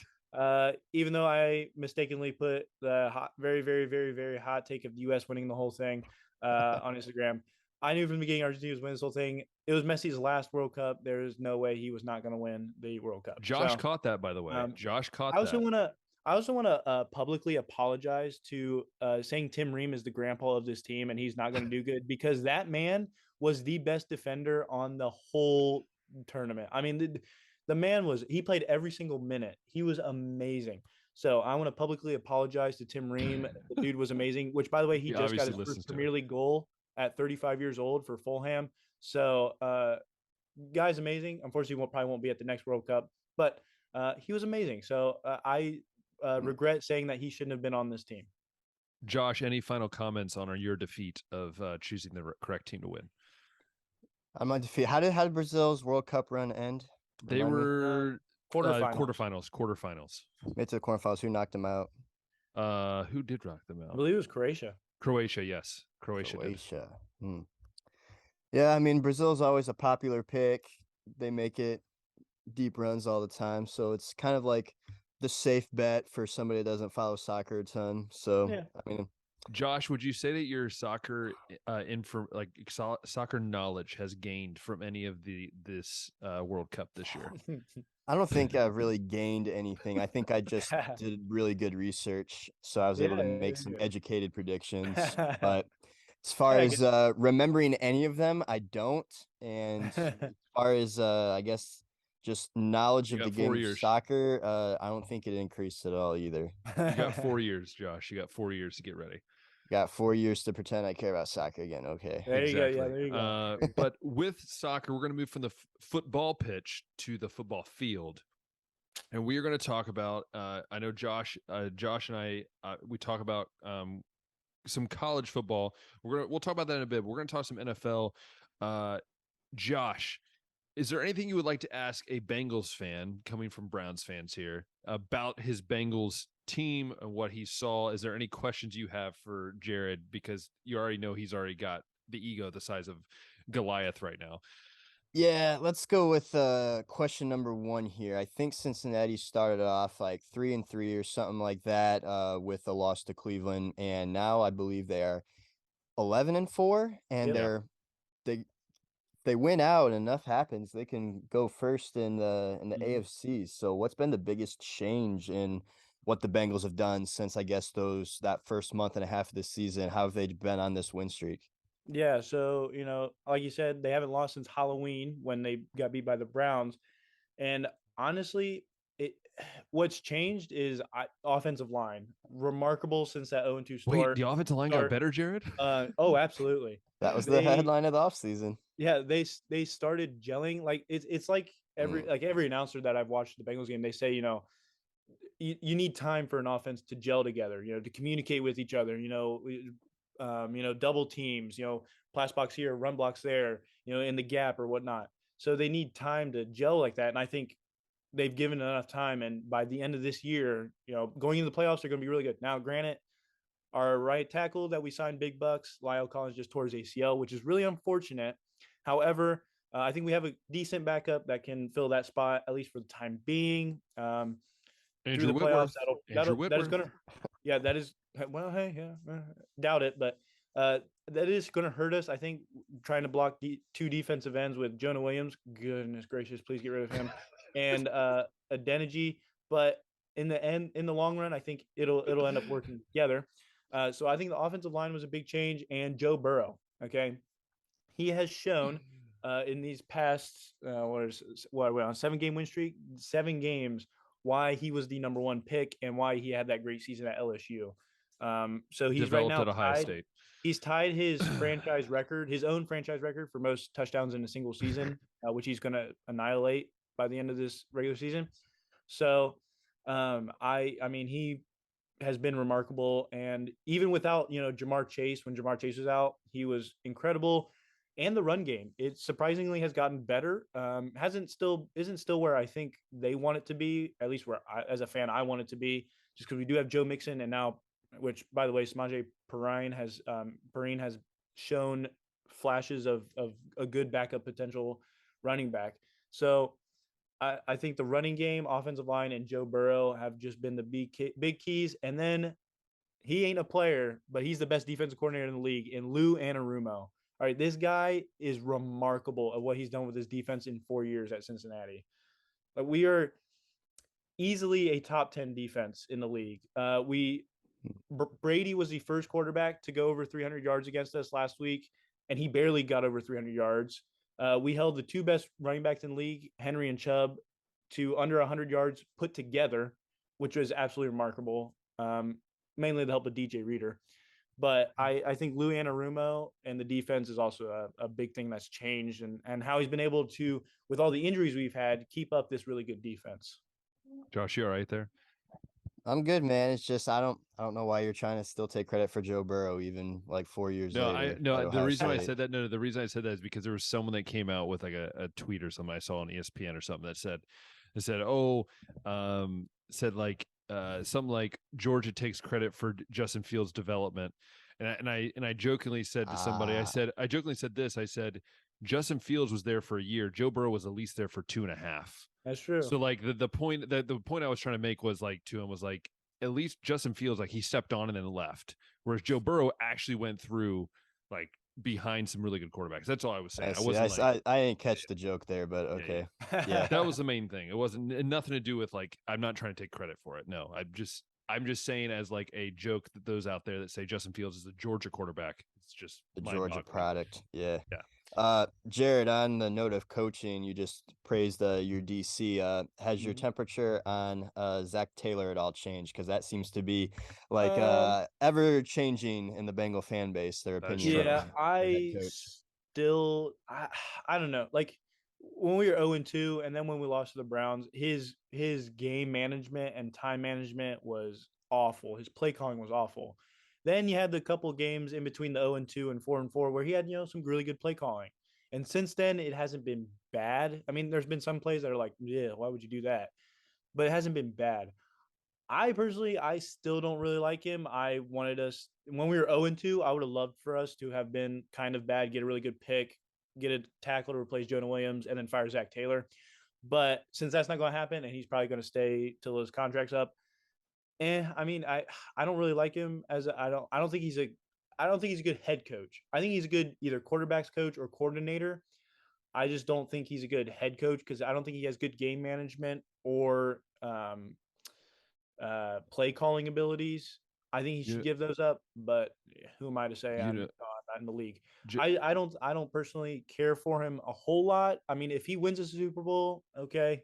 Even though I mistakenly put the very, very, very, very hot take of the U.S. winning the whole thing on Instagram, I knew from the beginning Argentina was winning this whole thing. It was Messi's last World Cup. There's no way he was not going to win the World Cup. Josh caught that, by the way. Josh caught I also that. want to. I also want to publicly apologize to saying Tim Ream is the grandpa of this team and he's not going to do good because that man was the best defender on the whole tournament. I mean, the man he played every single minute. He was amazing. So I want to publicly apologize to Tim Ream. The dude was amazing, which by the way, he just got his first Premier League goal at 35 years old for Fulham. So guy's amazing. Unfortunately, probably won't be at the next World Cup, but he was amazing. So I regret saying that he shouldn't have been on this team. Josh, any final comments on your defeat of choosing the correct team to win? On my defeat, how did Brazil's World Cup run end? They were quarterfinals. Quarterfinals. Made to the quarterfinals. Who knocked them out? Who did knock them out? I believe it was Croatia. Croatia, yes. Croatia. Hmm. Yeah, I mean, Brazil's always a popular pick. They make it deep runs all the time. So it's kind of like the safe bet for somebody that doesn't follow soccer a ton. So, Yeah. I mean, Josh, would you say that your soccer soccer knowledge has gained from any of this World Cup this year? I don't think I've really gained anything. I think I just did really good research, so I was able to make some educated predictions. But as far as remembering any of them, I don't. And as far as I guess just knowledge of the game of soccer, I don't think it increased at all either. You got 4 years, Josh. You got 4 years to get ready. Got 4 years to pretend I care about soccer again. Okay. There you go. Yeah, there you go. But with soccer, we're going to move from the football pitch to the football field. And we are going to talk about, I know Josh and I, we talk about some college football. We'll talk about that in a bit. But we're going to talk some NFL. Josh, is there anything you would like to ask a Bengals fan, coming from Browns fans here, about his Bengals team and what he saw? Is there any questions you have for Jared? Because you already know he's already got the ego the size of Goliath right now. Yeah, let's go with question number 1 here. I think Cincinnati started off like 3-3 or something like that with a loss to Cleveland, and now I believe they are 11-4, and they win out and enough happens, they can go first in the AFC. So what's been the biggest change in what the Bengals have done since, I guess, that first month and a half of the season? How have they been on this win streak? Yeah, so like you said, they haven't lost since Halloween when they got beat by the Browns. And honestly, what's changed is offensive line. Remarkable since that 0-2 start. Wait, the offensive line got better, Jared? Oh, absolutely. That was the headline of the offseason. Yeah, they started gelling. Like it's like every announcer that I've watched the Bengals game, they say, you need time for an offense to gel together, to communicate with each other, double teams, pass box here, run blocks there, in the gap or whatnot. So they need time to gel like that. And I think they've given enough time. And by the end of this year, going into the playoffs, they're going to be really good. Now, granted, our right tackle that we signed big bucks, Lyle Collins, just tore his ACL, which is really unfortunate. However, I think we have a decent backup that can fill that spot, at least for the time being. Through the playoffs, that is going to, yeah, that is, well, hey, yeah, doubt it, but that is going to hurt us. I think trying to block 2 defensive ends with Jonah Williams, goodness gracious, please get rid of him, and Adeniji. But in the long run, I think it'll end up working together. So I think the offensive line was a big change, and Joe Burrow. Okay, he has shown in these past we're on 7-game win streak, 7 games, why he was the number 1 pick and why he had that great season at LSU. So he's right Developed now at Ohio tied. State. He's tied his franchise record, his own franchise record for most touchdowns in a single season, which he's going to annihilate by the end of this regular season. So, I mean, he has been remarkable, and even without Jamar Chase, when Jamar Chase was out, he was incredible. And the run game, it surprisingly has gotten better. Isn't still where I think they want it to be, at least where as a fan I want it to be, just because we do have Joe Mixon and now, which by the way, Samaje Perine has shown flashes of a good backup potential running back. So I think the running game, offensive line, and Joe Burrow have just been the big keys. And then he ain't a player, but he's the best defensive coordinator in the league in Lou Anarumo. All right, this guy is remarkable at what he's done with his defense in 4 years at Cincinnati. Like, we are easily a top 10 defense in the league. Brady was the first quarterback to go over 300 yards against us last week, and he barely got over 300 yards. We held the 2 best running backs in the league, Henry and Chubb, to under 100 yards put together, which was absolutely remarkable, mainly the help of DJ Reader. But I think Lou Anarumo and the defense is also a big thing that's changed, and how he's been able to, with all the injuries we've had, keep up this really good defense. Josh, you all right there? I'm good, man. It's just I don't know why you're trying to still take credit for Joe Burrow even like 4 years later. The reason I said that is because there was someone that came out with like a tweet or something I saw on ESPN or something that said something like Georgia takes credit for Justin Fields' development, and I jokingly said to somebody, I said Justin Fields was there for a year, Joe Burrow was at least there for 2.5. That's true. So like the point I was trying to make was like to him was like, at least Justin Fields, like, he stepped on and then left, whereas Joe Burrow actually went through like behind some really good quarterbacks. That's all I was saying. I didn't catch the joke there, but okay. Yeah. That was the main thing. It wasn't nothing to do with like, I'm not trying to take credit for it. No, I'm just saying as like a joke that those out there that say Justin Fields is the Georgia quarterback, it's just the Georgia product. Yeah. Jared, on the note of coaching, you just praised your DC. Has your temperature on Zach Taylor at all changed? Because that seems to be like ever changing in the Bengal fan base, their opinion. Yeah, I don't know. Like, when we were 0-2, and then when we lost to the Browns, his game management and time management was awful. His play calling was awful. Then you had the couple games in between the 0-2 and 4-4 where he had some really good play calling. And since then, it hasn't been bad. I mean, there's been some plays that are like, yeah, why would you do that? But it hasn't been bad. I still don't really like him. I wanted us, when we were 0-2, I would have loved for us to have been kind of bad, get a really good pick, get a tackle to replace Jonah Williams, and then fire Zach Taylor. But since that's not going to happen, and he's probably going to stay till his contract's up, I mean, I don't really like him I don't think he's a good head coach. I think he's a good either quarterbacks coach or coordinator. I just don't think he's a good head coach because I don't think he has good game management or play calling abilities. I think he should give those up, but who am I to say I'm not in the league? I don't personally care for him a whole lot. I mean, if he wins a Super Bowl, okay.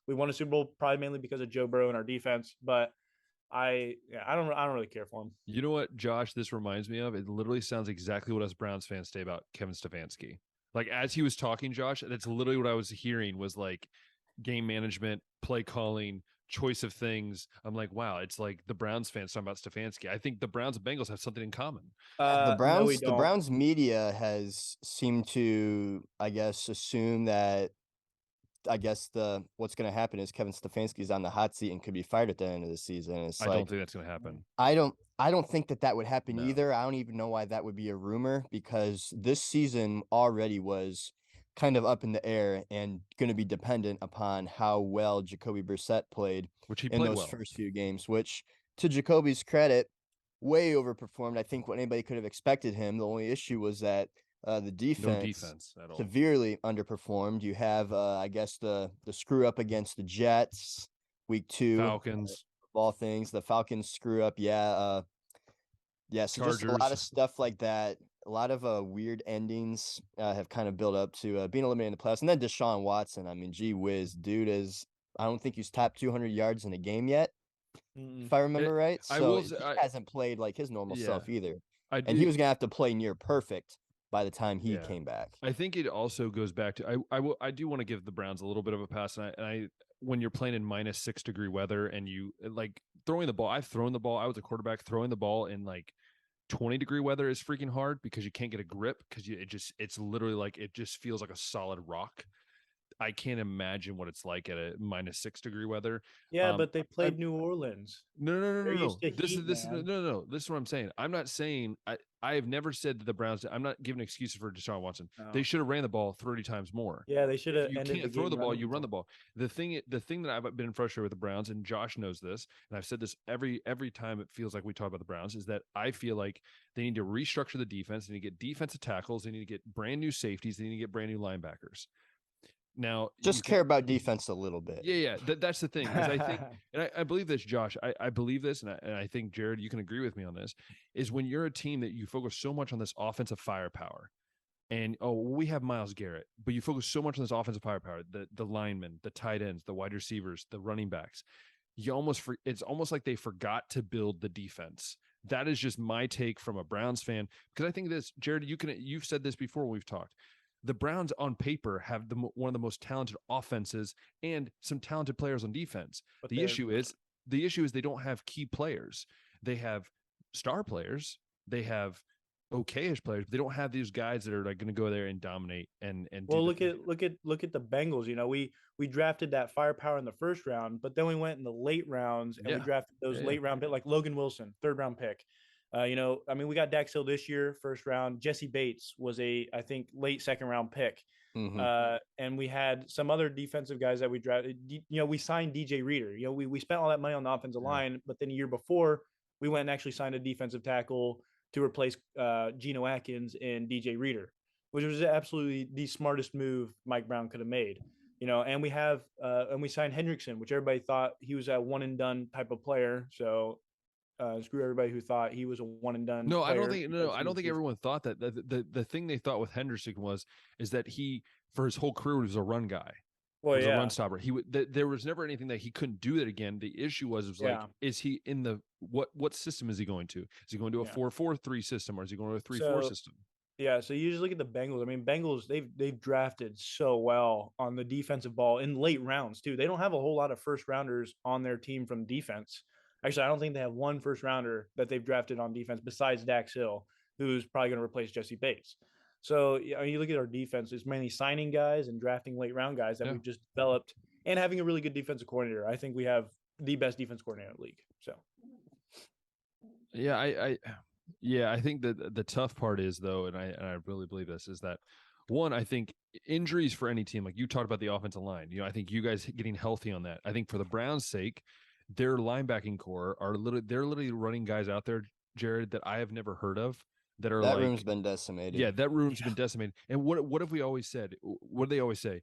We won a Super Bowl probably mainly because of Joe Burrow and our defense, but I don't really care for him. You know what, Josh, this reminds me of? It literally sounds exactly what us Browns fans say about Kevin Stefanski. Like, as he was talking, Josh, that's literally what I was hearing was like game management, play calling, choice of things. I'm like, wow, it's like the Browns fans talking about Stefanski. I think the Browns and Bengals have something in common. The Browns media has seemed to, I guess, assume that what's going to happen is Kevin Stefanski's on the hot seat and could be fired at the end of the season. I don't think that's going to happen. I don't think that would happen either. I don't even know why that would be a rumor, because this season already was kind of up in the air and going to be dependent upon how well Jacoby Brissett played in those first few games, which, to Jacoby's credit, way overperformed, I think, what anybody could have expected him. The only issue was that the defense at all. Severely underperformed. You have, I guess, the screw up against the Jets, week 2. Falcons. Of all things, the Falcons screw up. So just a lot of stuff like that a lot of weird endings have kind of built up to being eliminated in the playoffs. And then Deshaun Watson, I mean, gee whiz, dude I don't think he's topped 200 yards in a game yet, if I remember right. I So will he say, hasn't played like his normal yeah, self either. I And he do. was going to have to play near perfect by the time he Yeah. came back. I think it also goes back to I do want to give the Browns a little bit of a pass, and I when you're playing in -6 degree weather and you like throwing the ball. I've thrown the ball. I was a quarterback throwing the ball in like 20-degree weather is freaking hard because you can't get a grip because it's literally like it just feels like a solid rock. I can't imagine what it's like at a -6 degree weather. Yeah, but they I, played New Orleans. no, They're no, used no. to This is heat, this is man. no. This is what I'm saying. I'm not saying I have never said that the Browns. I'm not giving excuses for Deshaun Watson. They No. should have ran the ball 30 times more. Yeah, they should If have you ended the can't throw game the ball, running you run the the ball. The thing that I've been frustrated with the Browns, and Josh knows this, and I've said this every time it feels like we talk about the Browns, is that I feel like they need to restructure the defense. They need to get defensive tackles. They need to get brand new safeties. They need to get brand new linebackers. Now, Just care about defense a little bit. yeah. That's the thing. Is I think, and I believe this, Josh. I believe this, and I think Jared, you can agree with me on this. Is when you're a team that you focus so much on this offensive firepower, and we have Myles Garrett, but you focus so much on this offensive firepower, the linemen, the tight ends, the wide receivers, the running backs. It's almost like they forgot to build the defense. That is just my take from a Browns fan, because I think this, Jared, you've said this before when we've talked. The Browns on paper have one of the most talented offenses and some talented players on defense. But The issue is they don't have key players. They have star players. They have okay-ish players, but they don't have these guys that are like going to go there and dominate and well, look at the Bengals. You know, we drafted that firepower in the first round, but then we went in the late rounds and we drafted those late round pick like Logan Wilson, 3rd-round pick. You know, I mean, we got Dax Hill this year, 1st round. Jesse Bates was I think late 2nd round pick. Mm-hmm. And we had some other defensive guys that we drafted. You know, we signed DJ Reader. You know, we spent all that money on the offensive line, but then a year before, we went and actually signed a defensive tackle to replace Geno Atkins and DJ Reader, which was absolutely the smartest move Mike Brown could have made. You know, and we signed Hendrickson, which everybody thought he was a one and done type of player. So screw everybody who thought he was a one and done. No, I don't think. No, I don't think everyone thought that. The thing they thought with Henderson is that he for his whole career was a run guy. Well, was a run stopper. There was never anything that he couldn't do that again. The issue was like, is he in the what system is he going to? Is he going to a 4-4-3 system, or is he going to a 3-4 system? Yeah, so you just look at the Bengals. I mean, Bengals they've drafted so well on the defensive ball in late rounds too. They don't have a whole lot of first rounders on their team from defense. Actually, I don't think they have one first rounder that they've drafted on defense besides Dax Hill, who's probably going to replace Jesse Bates. So you look at our defense; it's mainly signing guys and drafting late round guys that we've just developed, and having a really good defensive coordinator. I think we have the best defense coordinator in the league. So, yeah, I think that the tough part is though, and I really believe this is that one, I think injuries for any team, like you talked about the offensive line. You know, I think you guys getting healthy on that. I think for the Browns' sake, their linebacking core they're literally running guys out there, Jared, that I have never heard of. That room's been decimated. Yeah, that room's been decimated. And what have we always said? What do they always say?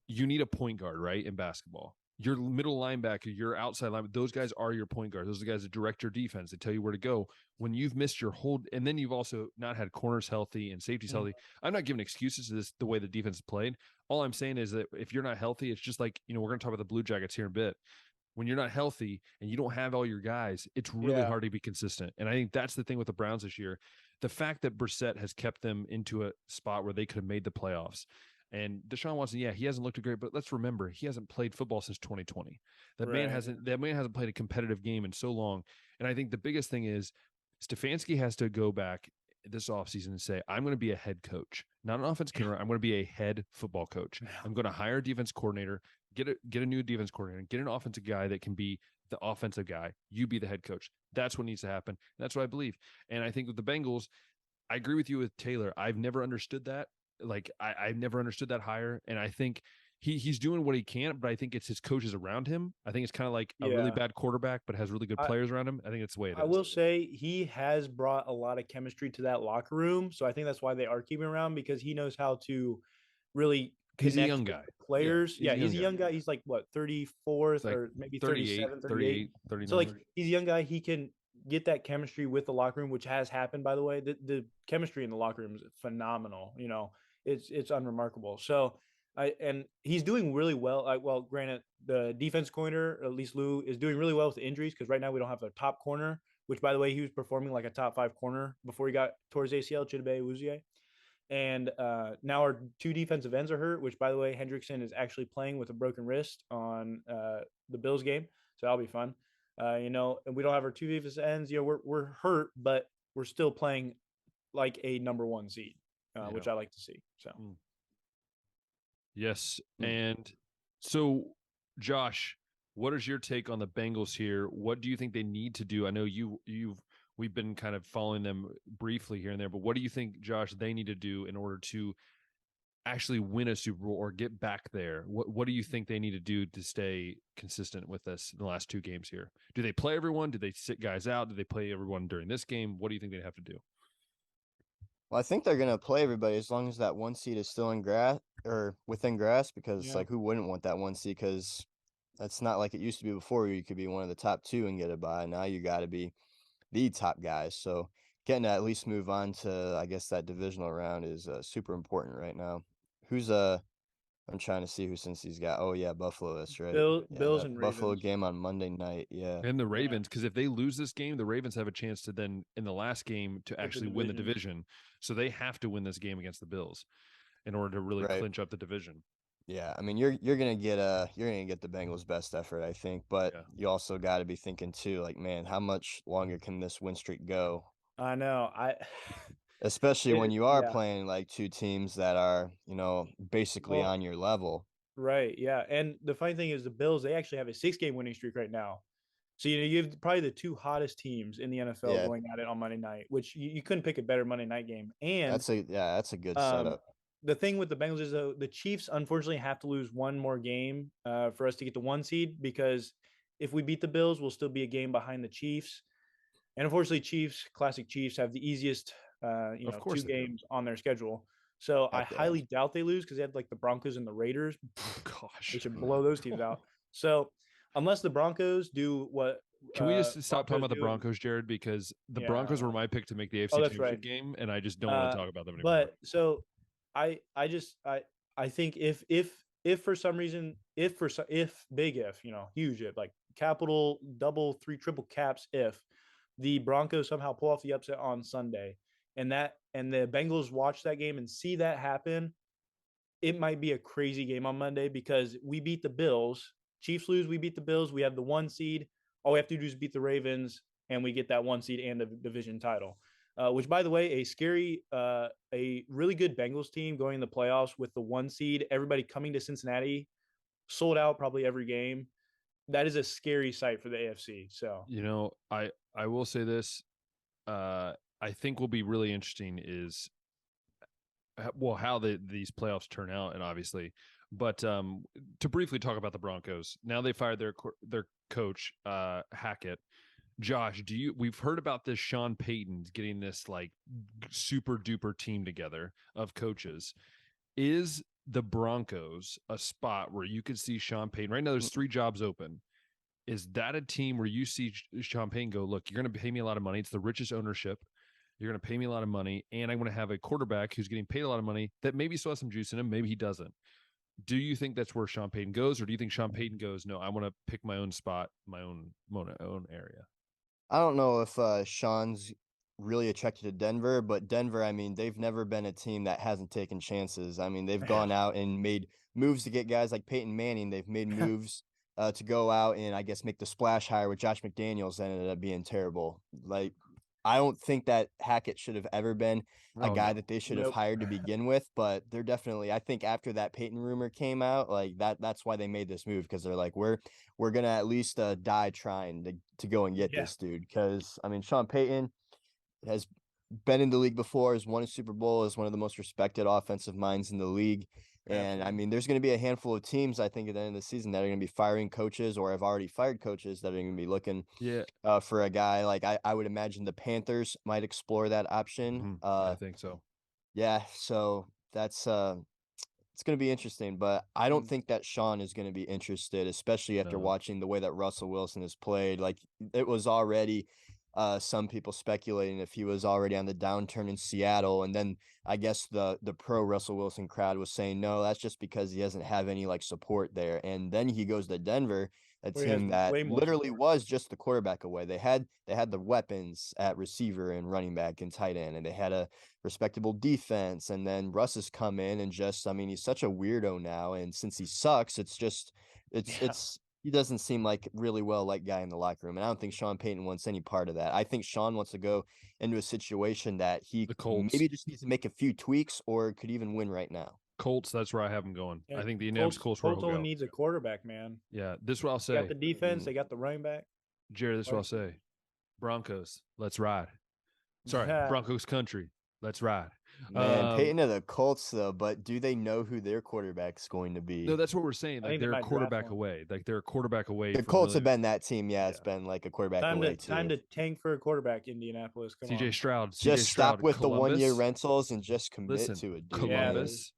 You need a point guard, right? In basketball, your middle linebacker, your outside linebacker, those guys are your point guards. Those are the guys that direct your defense. They tell you where to go when you've missed your whole. And then you've also not had corners healthy and safeties healthy. I'm not giving excuses to this the way the defense is played. All I'm saying is that if you're not healthy, it's just like, we're going to talk about the Blue Jackets here in a bit. When you're not healthy and you don't have all your guys, it's really hard to be consistent. And I think that's the thing with the Browns this year. The fact that Brissett has kept them into a spot where they could have made the playoffs. And Deshaun Watson, he hasn't looked great, but let's remember, he hasn't played football since 2020. That man hasn't played a competitive game in so long. And I think the biggest thing is Stefanski has to go back this offseason and say, I'm going to be a head coach, not an offense coordinator. I'm going to be a head football coach. I'm going to hire a defense coordinator, get a new defense coordinator, get an offensive guy that can be the offensive guy. You be the head coach. That's what needs to happen. That's what I believe. And I think with the Bengals, I agree with you with Taylor. I've never understood that. Like I've never understood that hire. And I think he's doing what he can, but I think it's his coaches around him. I think it's kind of like a really bad quarterback, but has really good players around him. I think it's the way it is. I will say he has brought a lot of chemistry to that locker room. So I think that's why they are keeping him around, because he knows how to really connect. He's a young guy. Players. Yeah, he's a young guy. He's like what, 34th, like or maybe 37, 38. 39. So like he's a young guy. He can get that chemistry with the locker room, which has happened, by the way. The chemistry in the locker room is phenomenal. It's unremarkable. So and he's doing really well. Well, granted, the defense corner, at least Lou, is doing really well with the injuries because right now we don't have a top corner, which, by the way, he was performing like a top 5 corner before he got towards ACL, Chidobe Awuzie. And now our 2 defensive ends are hurt, which, by the way, Hendrickson is actually playing with a broken wrist on the Bills game. So that'll be fun. And we don't have our 2 defensive ends. We're hurt, but we're still playing like a number 1 seed, which I like to see. So. Yes. And so, Josh, what is your take on the Bengals here? What do you think they need to do? I know we've been kind of following them briefly here and there, but what do you think, Josh, they need to do in order to actually win a Super Bowl or get back there? What do you think they need to do to stay consistent with this in the last 2 games here? Do they play everyone? Do they sit guys out? Do they play everyone during this game? What do you think they have to do? Well, I think they're going to play everybody as long as that 1 seed is still in grass or within grasp, because like who wouldn't want that 1 seed? Because that's not like it used to be before, where you could be one of the top 2 and get a bye. Now you got to be the top guys. So getting to at least move on to, I guess, that divisional round is super important right now. Who's I'm trying to see who Cincy's got. Oh yeah, Buffalo. That's right. Bills and Buffalo Ravens. game on Monday night. Yeah, and the Ravens, because if they lose this game, the Ravens have a chance to then in the last game to actually win the division. So they have to win this game against the Bills in order to really clinch up the division. Yeah, I mean you're gonna get the Bengals' best effort, I think, but you also got to be thinking too, like, man, how much longer can this win streak go? I know. Especially when you are playing like 2 teams that are, basically on your level. Right. Yeah. And the funny thing is, the Bills, they actually have a 6-game winning streak right now. So, you have probably the 2 hottest teams in the NFL going at it on Monday night, which you couldn't pick a better Monday night game. And that's a good setup. The thing with the Bengals is, though, the Chiefs unfortunately have to lose 1 more game for us to get the 1 seed, because if we beat the Bills, we'll still be a game behind the Chiefs. And unfortunately, classic Chiefs, have the easiest 2 games on their schedule. So I highly doubt they lose, because they had like the Broncos and the Raiders. Oh, gosh, they should blow those teams out. So unless the Broncos do what, can we just stop talking about the Broncos, Jared? Because the Broncos were my pick to make the AFC Championship game, and I just don't want to talk about them anymore. But so I think if for some reason, if big if, huge if, like capital double 3 triple caps, if the Broncos somehow pull off the upset on Sunday, and the Bengals watch that game and see that happen, it might be a crazy game on Monday, because we beat the Bills. Chiefs lose, we beat the Bills. We have the 1 seed. All we have to do is beat the Ravens, and we get that 1 seed and the division title. Which, by the way, a really good Bengals team going in the playoffs with the 1 seed, everybody coming to Cincinnati, sold out probably every game. That is a scary sight for the AFC. So, I will say this. I think will be really interesting is, how these playoffs turn out, and obviously, but to briefly talk about the Broncos. Now they fired their coach, Hackett. Josh, we've heard about this Sean Payton getting this like super duper team together of coaches. Is the Broncos a spot where you could see Sean Payton? Right now there's 3 jobs open. Is that a team where you see Sean Payton go, look, you're going to pay me a lot of money. It's the richest ownership. You're going to pay me a lot of money, and I'm going to have a quarterback who's getting paid a lot of money that maybe still has some juice in him. Maybe he doesn't. Do you think that's where Sean Payton goes, or do you think Sean Payton goes, no, I want to pick my own spot, my own area? I don't know if Sean's really attracted to Denver, but Denver, I mean, they've never been a team that hasn't taken chances. I mean, they've gone out and made moves to get guys like Peyton Manning. They've made moves to go out and, I guess, make the splash hire with Josh McDaniels, that ended up being terrible. Like, I don't think that Hackett should have ever been a guy that they should have hired to begin with, but they're definitely, I think after that Peyton rumor came out, like that's why they made this move, because they're like, we're going to at least die trying to go and get this dude. Because, I mean, Sean Payton has been in the league before, has won a Super Bowl, is one of the most respected offensive minds in the league. And I mean, there's going to be a handful of teams, I think, at the end of the season that are going to be firing coaches, or have already fired coaches, that are going to be looking for a guy. Like I would imagine the Panthers might explore that option. I think so. Yeah. So that's it's going to be interesting, but I don't think that Sean is going to be interested, especially after watching the way that Russell Wilson has played. Like, it was already some people speculating if he was already on the downturn in Seattle. And then I guess the pro Russell Wilson crowd was saying, no, that's just because he doesn't have any like support there. And then he goes to Denver, a Where he has team that way more literally support. was just the quarterback away. They had the weapons at receiver and running back and tight end, and they had a respectable defense. And then Russ has come in and just, I mean, he's such a weirdo now. And since he sucks, it's just, Yeah. he doesn't seem like really well liked guy in the locker room. And I don't think Sean Payton wants any part of that. I think Sean wants to go into a situation that he The Colts. maybe just needs to make a few tweaks or could even win right now. Colts, that's where I have them going. Yeah, I think the Indianapolis Colts where he'll only go. needs a quarterback, man. Yeah, this is what I'll They got say. the defense. They got the running back. Jared, this is what I'll say. Broncos, let's ride. Sorry, Broncos country, let's ride. Man, Peyton of the Colts though, but do they know who their quarterback's going to be? No, that's what we're saying. I Like think they they're a might draft quarterback one. away. Like they're a quarterback away. The from Colts really- have been that team. Yeah, it's Yeah. been like a quarterback Time away to too. tank for a quarterback, Indianapolis. Come CJ on. Stroud. Just stop with the 1-year Columbus. rentals and just commit Listen, to it, dude. Columbus,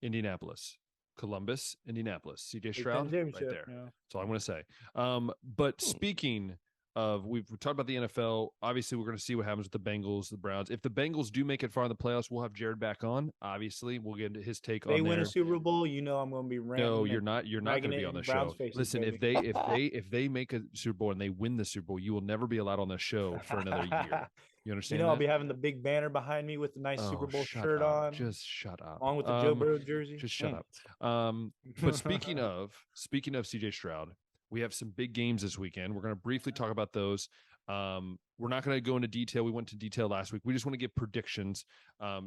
Indianapolis. Columbus, Indianapolis. CJ Big Ten Stroud, right championship, there. yeah. That's all I want to say. But speaking of, we've talked about the NFL. Obviously, we're going to see what happens with the Bengals, the Browns. If the Bengals do make it far in the playoffs, we'll have Jared back on. Obviously, we'll get into his take They on win there. a Super Bowl, you know I'm going to be ranting. No, you're not. You're not going to be on the show. Listen, if they make a Super Bowl and they win the Super Bowl, you will never be allowed on the show for another year. You understand? I'll be having the big banner behind me with the nice Super Bowl shirt on. Just shut up. Along with the Joe Burrow jersey. Just shut up. But speaking of CJ Stroud, we have some big games this weekend. We're going to briefly talk about those. We're not going to go into detail. We went to detail last week. We just want to give predictions.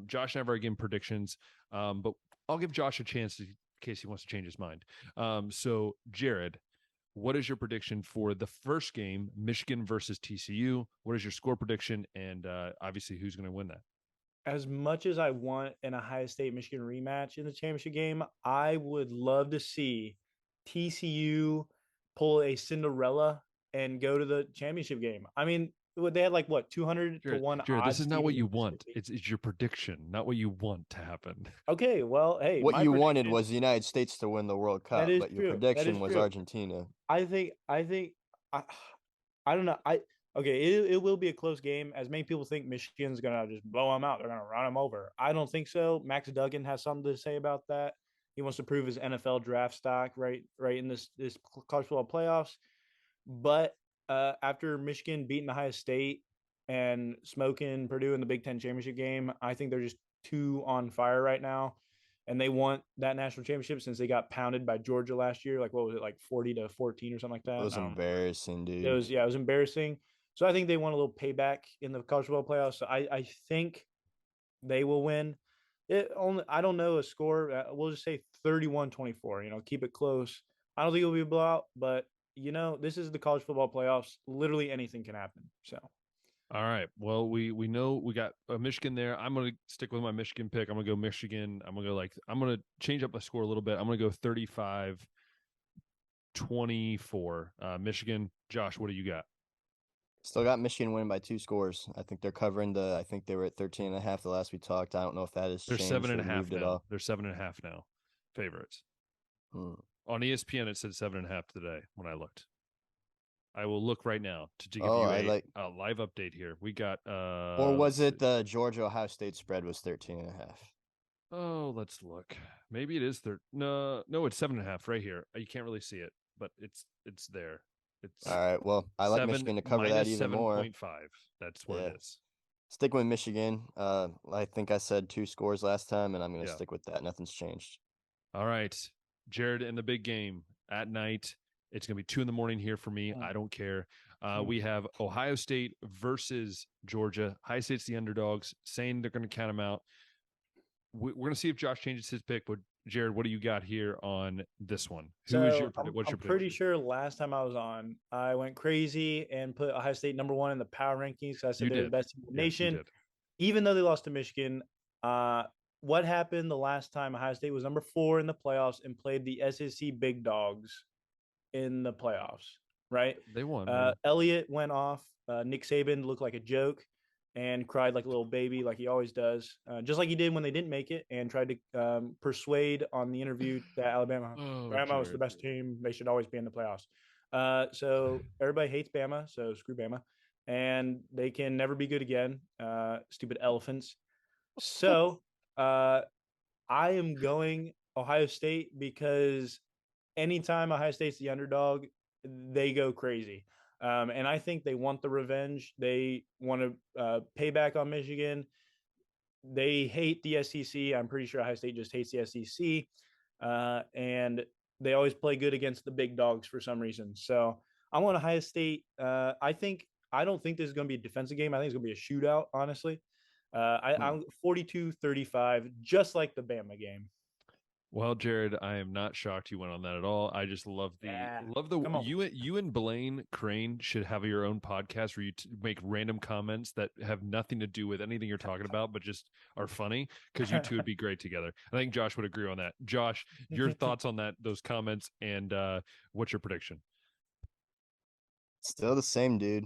Josh and I have already given predictions, but I'll give Josh a chance in case he wants to change his mind. So, Jared, what is your prediction for the first game, Michigan versus TCU? What is your score prediction? And obviously, who's going to win that? As much as I want an Ohio State Michigan rematch in the championship game, I would love to see TCU pull a Cinderella and go to the championship game. I mean, they had like what 200 to 1 Jared, odds. this is not what you want. It's your prediction, not what you want to happen. Okay, well, hey, what you wanted was the United States to win the World Cup, but your prediction was Argentina. I think I don't know. It will be a close game. As many people think Michigan's gonna just blow them out. They're gonna run them over. I don't think so. Max Duggan has something to say about that. He wants to prove his NFL draft stock right in this college football playoffs. But after Michigan beating Ohio State and smoking Purdue in the Big Ten championship game, I think they're just too on fire right now. And they want that national championship since they got pounded by Georgia last year. Like, what was it, like 40-14 or something like that? It was embarrassing, dude. It was embarrassing. So I think they want a little payback in the college football playoffs. So I think they will win. I don't know a score. We'll just say 31-24. Keep it close. I don't think it'll be a blowout, but this is the college football playoffs. Literally anything can happen. So. All right. Well, we know we got Michigan there. I'm going to stick with my Michigan pick. I'm going to go Michigan. I'm going to change up my score a little bit. I'm going to go 35-24. Michigan. Josh, what do you got? Still got Michigan winning by 2 scores. I think they're covering I think they were at 13.5 the last we talked. I don't know if that has changed. They're 7.5 now. They're 7.5 now. Favorites. On ESPN, it said 7.5 today when I looked. I will look right now to give you a live update here. We got or was it the Georgia Ohio State spread was 13.5? Oh, let's look. Maybe it is no, it's 7.5 right here. You can't really see it, but it's there. It's all right. Well, I like Michigan to cover that even more. 7.5. That's what it is. Stick with Michigan. I think I said 2 scores last time, and I'm going to stick with that. Nothing's changed. All right, Jared, in the big game at night. It's going to be 2 a.m. here for me. I don't care. We have Ohio State versus Georgia. Ohio State's the underdogs, saying they're going to count them out. We're going to see if Josh changes his pick. But Jared, what do you got here on this one? What's your prediction? I'm pretty sure last time I was on, I went crazy and put Ohio State #1 in the power rankings because I said they're the best team in the nation. Even though they lost to Michigan, what happened the last time Ohio State was #4 in the playoffs and played the SEC big dogs in the playoffs, right? They won. Elliott went off. Nick Saban looked like a joke and cried like a little baby, like he always does, just like he did when they didn't make it, and tried to persuade on the interview that Alabama was the best team. They should always be in the playoffs. So everybody hates Bama, so screw Bama. and they can never be good again. Stupid elephants. So I am going Ohio State because anytime Ohio State's the underdog, they go crazy. And I think they want the revenge. They want to pay back on Michigan. They hate the SEC. I'm pretty sure Ohio State just hates the SEC. And they always play good against the big dogs for some reason. So I want Ohio State. I don't think this is going to be a defensive game. I think it's going to be a shootout, honestly. I'm 42-35, just like the Bama game. Well, Jared, I am not shocked you went on that at all. I just love the you and Blaine Crane should have your own podcast where you make random comments that have nothing to do with anything you're talking about, but just are funny, because you two would be great together. I think Josh would agree on that. Josh, your thoughts on those comments, and what's your prediction? Still the same, dude.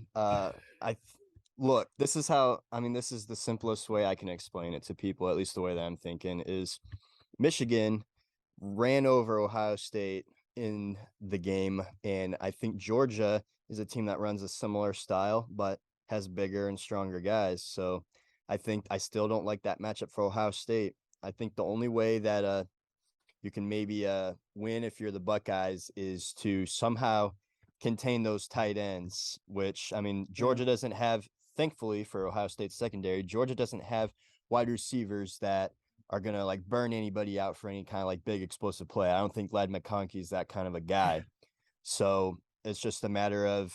Look, this is the simplest way I can explain it to people, at least the way that I'm thinking is Michigan ran over Ohio State in the game, and I think Georgia is a team that runs a similar style but has bigger and stronger guys. So I still don't like that matchup for Ohio State. I think the only way that you can maybe win if you're the Buckeyes is to somehow contain those tight ends, which, I mean, Georgia doesn't have, thankfully for Ohio State's secondary, Georgia doesn't have wide receivers that are going to like burn anybody out for any kind of like big explosive play. I don't think Ladd McConkey is that kind of a guy. So it's just a matter of,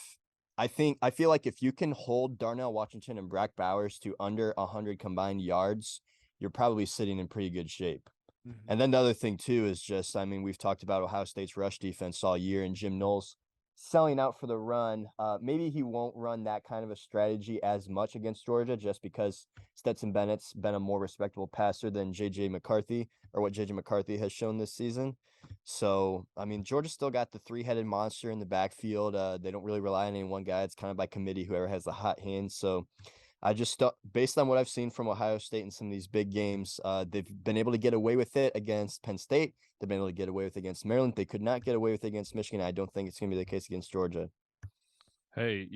I feel like if you can hold Darnell Washington and Brock Bowers to under 100 combined yards, you're probably sitting in pretty good shape. Mm-hmm. And then the other thing too is just, I mean, we've talked about Ohio State's rush defense all year, and Jim Knowles selling out for the run. Maybe he won't run that kind of a strategy as much against Georgia, just because Stetson Bennett's been a more respectable passer than JJ McCarthy, or what JJ McCarthy has shown this season. So, I mean, Georgia still got the three-headed monster in the backfield. They don't really rely on any one guy. It's kind of by committee, whoever has the hot hand. So I just, based on what I've seen from Ohio State in some of these big games, they've been able to get away with it against Penn State. They've been able to get away with it against Maryland. They could not get away with it against Michigan. I don't think it's going to be the case against Georgia. Hey,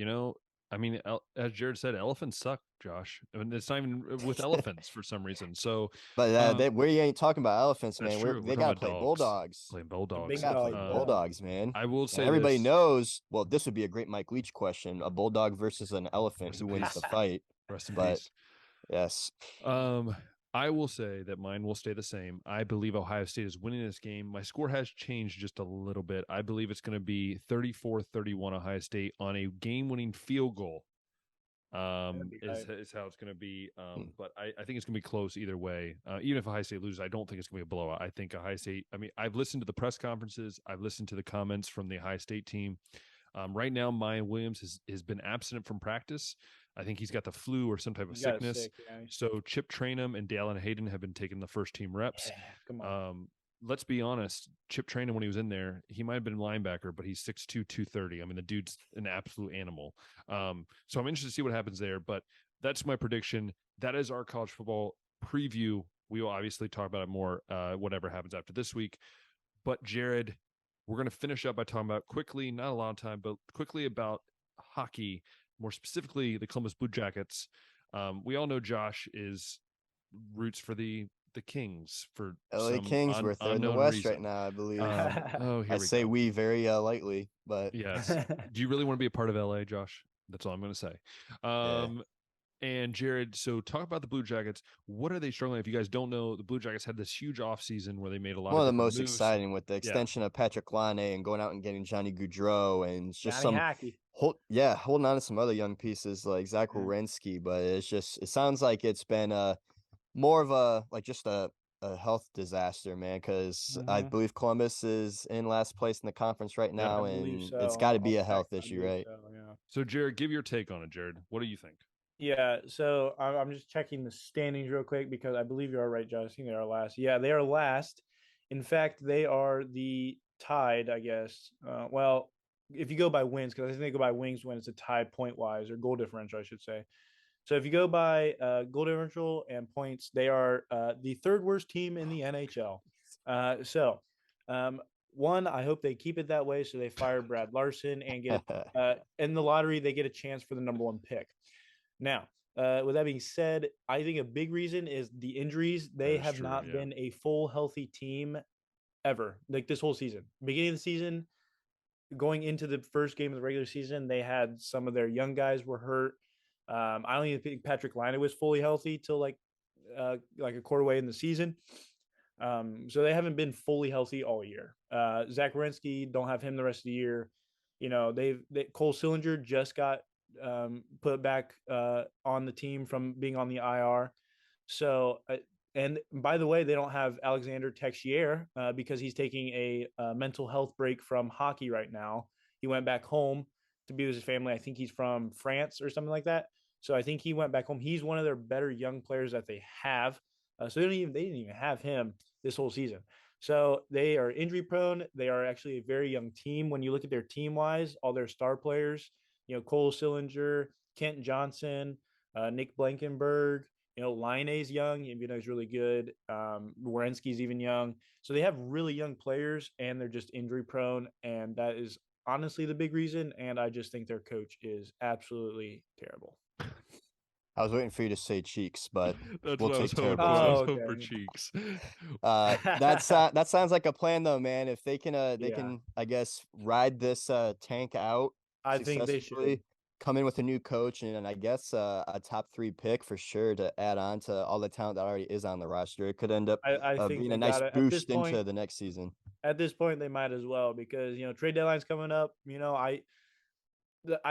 I mean, as Jared said, elephants suck, Josh. I mean, it's not even with elephants for some reason. So, but we ain't talking about elephants, man. They got to play bulldogs. Playing bulldogs. They got to play bulldogs, man. I will say, everybody knows. Well, this would be a great Mike Leach question: a bulldog versus an elephant. Who wins the fight? Rest in peace. Yes. I will say that mine will stay the same. I believe Ohio State is winning this game. My score has changed just a little bit. I believe it's going to be 34-31 Ohio State on a game-winning field goal. Is how it's going to be. But I think it's going to be close either way. Even if Ohio State loses, I don't think it's going to be a blowout. I think Ohio State, I mean, I've listened to the press conferences. I've listened to the comments from the Ohio State team. Right now, Mayan Williams has been absent from practice. I think he's got the flu or some type of sickness. So Chip Trainum and Dallin Hayden have been taking the first team reps. Yeah, come on. Let's be honest. Chip Trainum, when he was in there, he might have been linebacker, but he's 6'2", 230. I mean, the dude's an absolute animal. So I'm interested to see what happens there. But that's my prediction. That is our college football preview. We will obviously talk about it more, whatever happens after this week. But Jared, we're going to finish up by talking about quickly, not a long time, but quickly about hockey. More specifically, the Columbus Blue Jackets. We all know Josh roots for the Kings for LA Kings. We're third in the West right now, I believe. I say we very lightly, but yes. Do you really want to be a part of LA, Josh? That's all I'm going to say. And Jared, so talk about the Blue Jackets. What are they struggling? If you guys don't know, the Blue Jackets had this huge offseason where they made a lot of the most moves. Exciting with the extension of Patrick Laine and going out and getting Johnny Gaudreau and just Johnny Hockey. Holding on to some other young pieces like Zach Werenski. But it sounds like it's been more of a health disaster, man, because I believe Columbus is in last place in the conference right now, and it's got to be a health issue, right? So Jared, give your take on it, Jared. What do you think? Yeah, so I'm just checking the standings real quick because I believe you are right, Josh. I think they are last. Yeah, they are last. In fact, they are the tied, I guess. Well, if you go by wins, because I think they go by wins when it's a tie point-wise, or goal differential, I should say. So if you go by goal differential and points, they are the third worst team in the NHL. one, I hope they keep it that way, so they fire Brad Larson and get in the lottery they get a chance for the number 1 pick. Now, with that being said, I think a big reason is the injuries. They have not been a full healthy team ever, like this whole season. Beginning of the season, going into the first game of the regular season, they had some of their young guys were hurt. I don't even think Patrick Laine was fully healthy till like a quarter way in the season. So they haven't been fully healthy all year. Zach Werenski, don't have him the rest of the year. You know, Cole Sillinger just got put back on the team from being on the IR. So, and by the way, they don't have Alexander Texier because he's taking a mental health break from hockey right now. He went back home to be with his family. I think he's from France or something like that. So I think he went back home. He's one of their better young players that they have. So they didn't even have him this whole season. So they are injury prone. They are actually a very young team. When you look at their team wise, all their star players, you know, Cole Sillinger, Kent Johnson, Nick Blankenberg, you know, Laine's young, you know, he's really good. Werenski's even young. So they have really young players and they're just injury prone. And that is honestly the big reason. And I just think their coach is absolutely terrible. I was waiting for you to say Cheeks, but That's we'll what I was take hoping. terrible. I was okay. hoping for Cheeks. That sounds like a plan though, man. If they can I guess ride this tank out I think they should come in with a new coach and I guess a top 3 pick for sure to add on to all the talent that already is on the roster. It could end up I think being they a nice got it. boost into the next season. At this point, they might as well because, you know, trade deadline's coming up. You know, I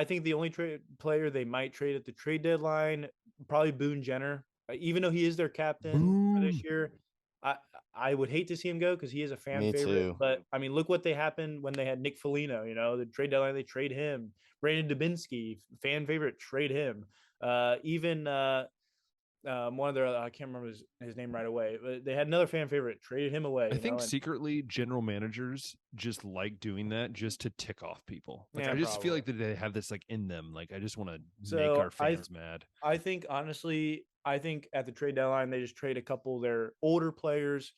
think the only trade player they might trade at the trade deadline, probably Boone Jenner, even though he is their captain for this year. I would hate to see him go because he is a fan Me favorite. too. But I mean, look what they happened when they had Nick Foligno. You know, the trade deadline they trade him. Brandon Dubinsky, fan favorite, trade him. Even one of their I can't remember his name right away, but they had another fan favorite, traded him away. I think secretly general managers just like doing that just to tick off people. Like I just feel like that they have this like in them. Like I just want to make our fans mad. I think honestly, at the trade deadline they just trade a couple of their older players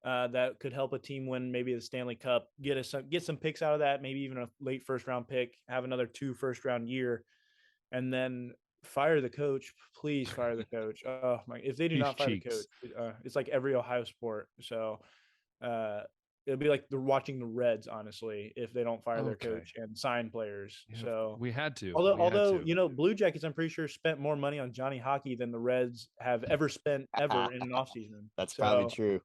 that could help a team win maybe the Stanley Cup, get some picks out of that, maybe even a late first round pick, have another 2 first round year, and then fire the coach. Please fire the coach. Oh my! If they do not fire the coach, it's like every Ohio sport. So it'll be like they're watching the Reds, honestly, if they don't fire their coach and sign players. Yeah, so we had to. Although you know, Blue Jackets, I'm pretty sure spent more money on Johnny Hockey than the Reds have ever spent ever in an offseason. That's probably true.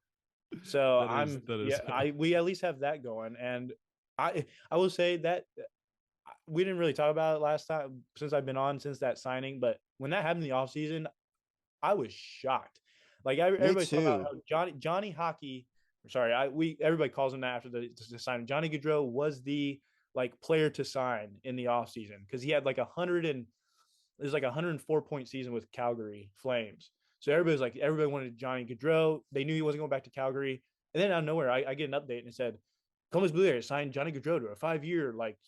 So we at least have that going, and I will say that we didn't really talk about it last time since I've been on since that signing, but when that happened in the offseason, I was shocked. Like everybody's talking about how Johnny Hockey. Sorry, everybody calls him that after the signing. Johnny Gaudreau was the like player to sign in the offseason because he had like 104-point season with Calgary Flames. So everybody wanted Johnny Gaudreau. They knew he wasn't going back to Calgary. And then out of nowhere, I get an update and it said, Columbus Blue Jackets signed Johnny Gaudreau to a 5-year, like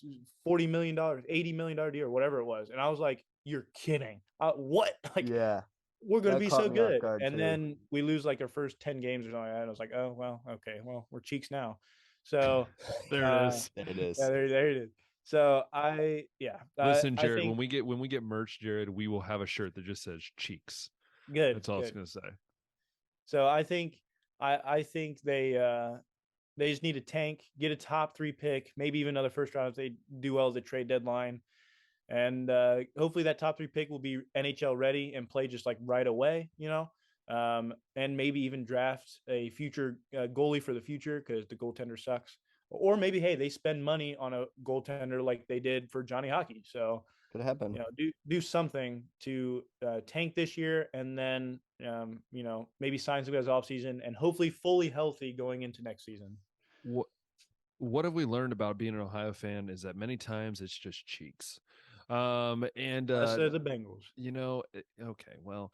$40 million, $80 million deal, whatever it was. And I was like, you're kidding. What? Like, yeah, we're going to be so good. And then we lose like our first 10 games or something like that. And I was like, oh, well, okay. Well, we're Cheeks now. So there it is. There it is. Yeah, there it is. So listen, Jared, when we get merch, Jared, we will have a shirt that just says Cheeks. Good. That's all I was going to say. So I think they just need a tank, get a top 3 pick, maybe even another first round if they do well at the trade deadline. And hopefully that top 3 pick will be NHL ready and play just like right away, you know, and maybe even draft a future goalie for the future because the goaltender sucks. Or maybe, hey, they spend money on a goaltender like they did for Johnny Hockey. So could happen. You know, do something to tank this year, and then you know, maybe sign some guys off season, and hopefully fully healthy going into next season. What have we learned about being an Ohio fan is that many times it's just Cheeks. The Bengals, you know, okay, well,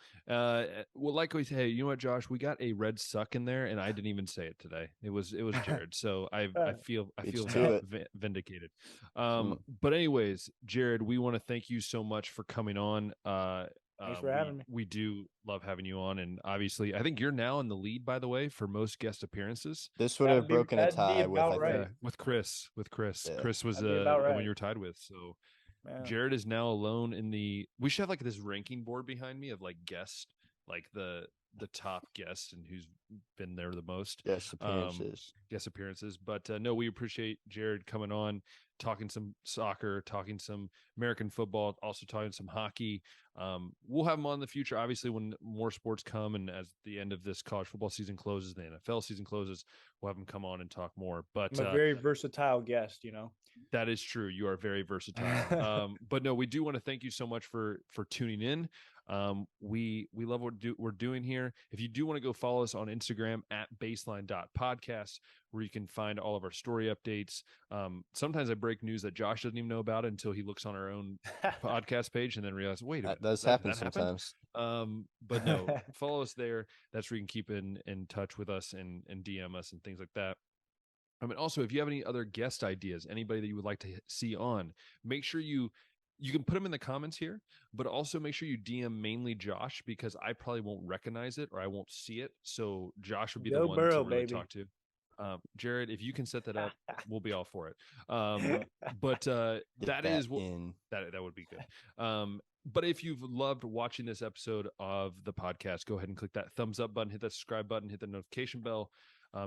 like we say, hey, you know what, Josh, we got a red suck in there, and I didn't even say it today. It was Jared, so I feel vindicated. But anyways, Jared, we want to thank you so much for coming on. Thanks for having me. We do love having you on, and obviously, I think you're now in the lead, by the way, for most guest appearances. This would have broken a tie with, I think. With Chris. Yeah. Chris was the one you were tied with. So Jared is now alone in the. We should have like this ranking board behind me of like guests, like the top guests and who's been there the most. Guest appearances. But no, we appreciate Jared coming on, talking some soccer, talking some American football, also talking some hockey. We'll have him on in the future, obviously, when more sports come and as the end of this college football season closes, the NFL season closes, we'll have him come on and talk more. But I'm a very versatile guest, That is true. You are very versatile. But no, we do want to thank you so much for tuning in. We love what we're doing here. If you do want to go follow us on Instagram at baseline.podcast, where you can find all of our story updates. Sometimes I break news that Josh doesn't even know about it until he looks on our own podcast page and then realizes, wait a minute, that does happen sometimes. But no, follow us there. That's where you can keep in touch with us and DM us and things like that. I mean, also, if you have any other guest ideas, anybody that you would like to see on, make sure you can put them in the comments here, but also make sure you DM mainly Josh, because I probably won't recognize it or I won't see it. So Josh would be the one to really talk to. Jared, if you can set that up, we'll be all for it. But that would be good. But if you've loved watching this episode of the podcast, go ahead and click that thumbs up button, hit that subscribe button, hit the notification bell.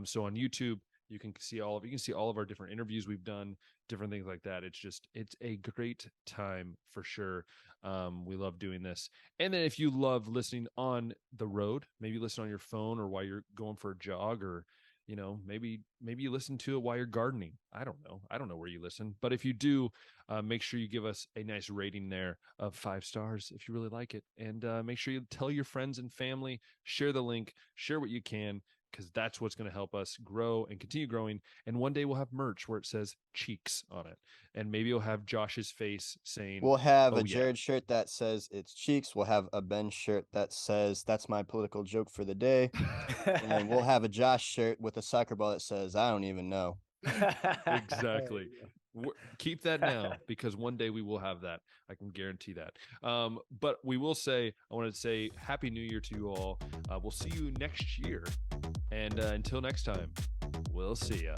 So on YouTube, you can see all of our different interviews we've done, different things like that. It's a great time for sure. We love doing this. And then if you love listening on the road, maybe listen on your phone or while you're going for a jog, or maybe you listen to it while you're gardening. I don't know where you listen, but if you do, make sure you give us a nice rating there of 5 stars if you really like it, and make sure you tell your friends and family, share the link, share what you can, because that's what's going to help us grow and continue growing. And one day we'll have merch where it says Cheeks on it, and maybe we'll have Josh's face saying, we'll have a Jared shirt that says it's Cheeks. We'll have a Ben shirt that says that's my political joke for the day. And then we'll have a Josh shirt with a soccer ball that says I don't even know. Exactly. Keep that now, because one day we will have that. I can guarantee that. But I wanted to say Happy New Year to you all. We'll see you next year. And until next time, we'll see ya.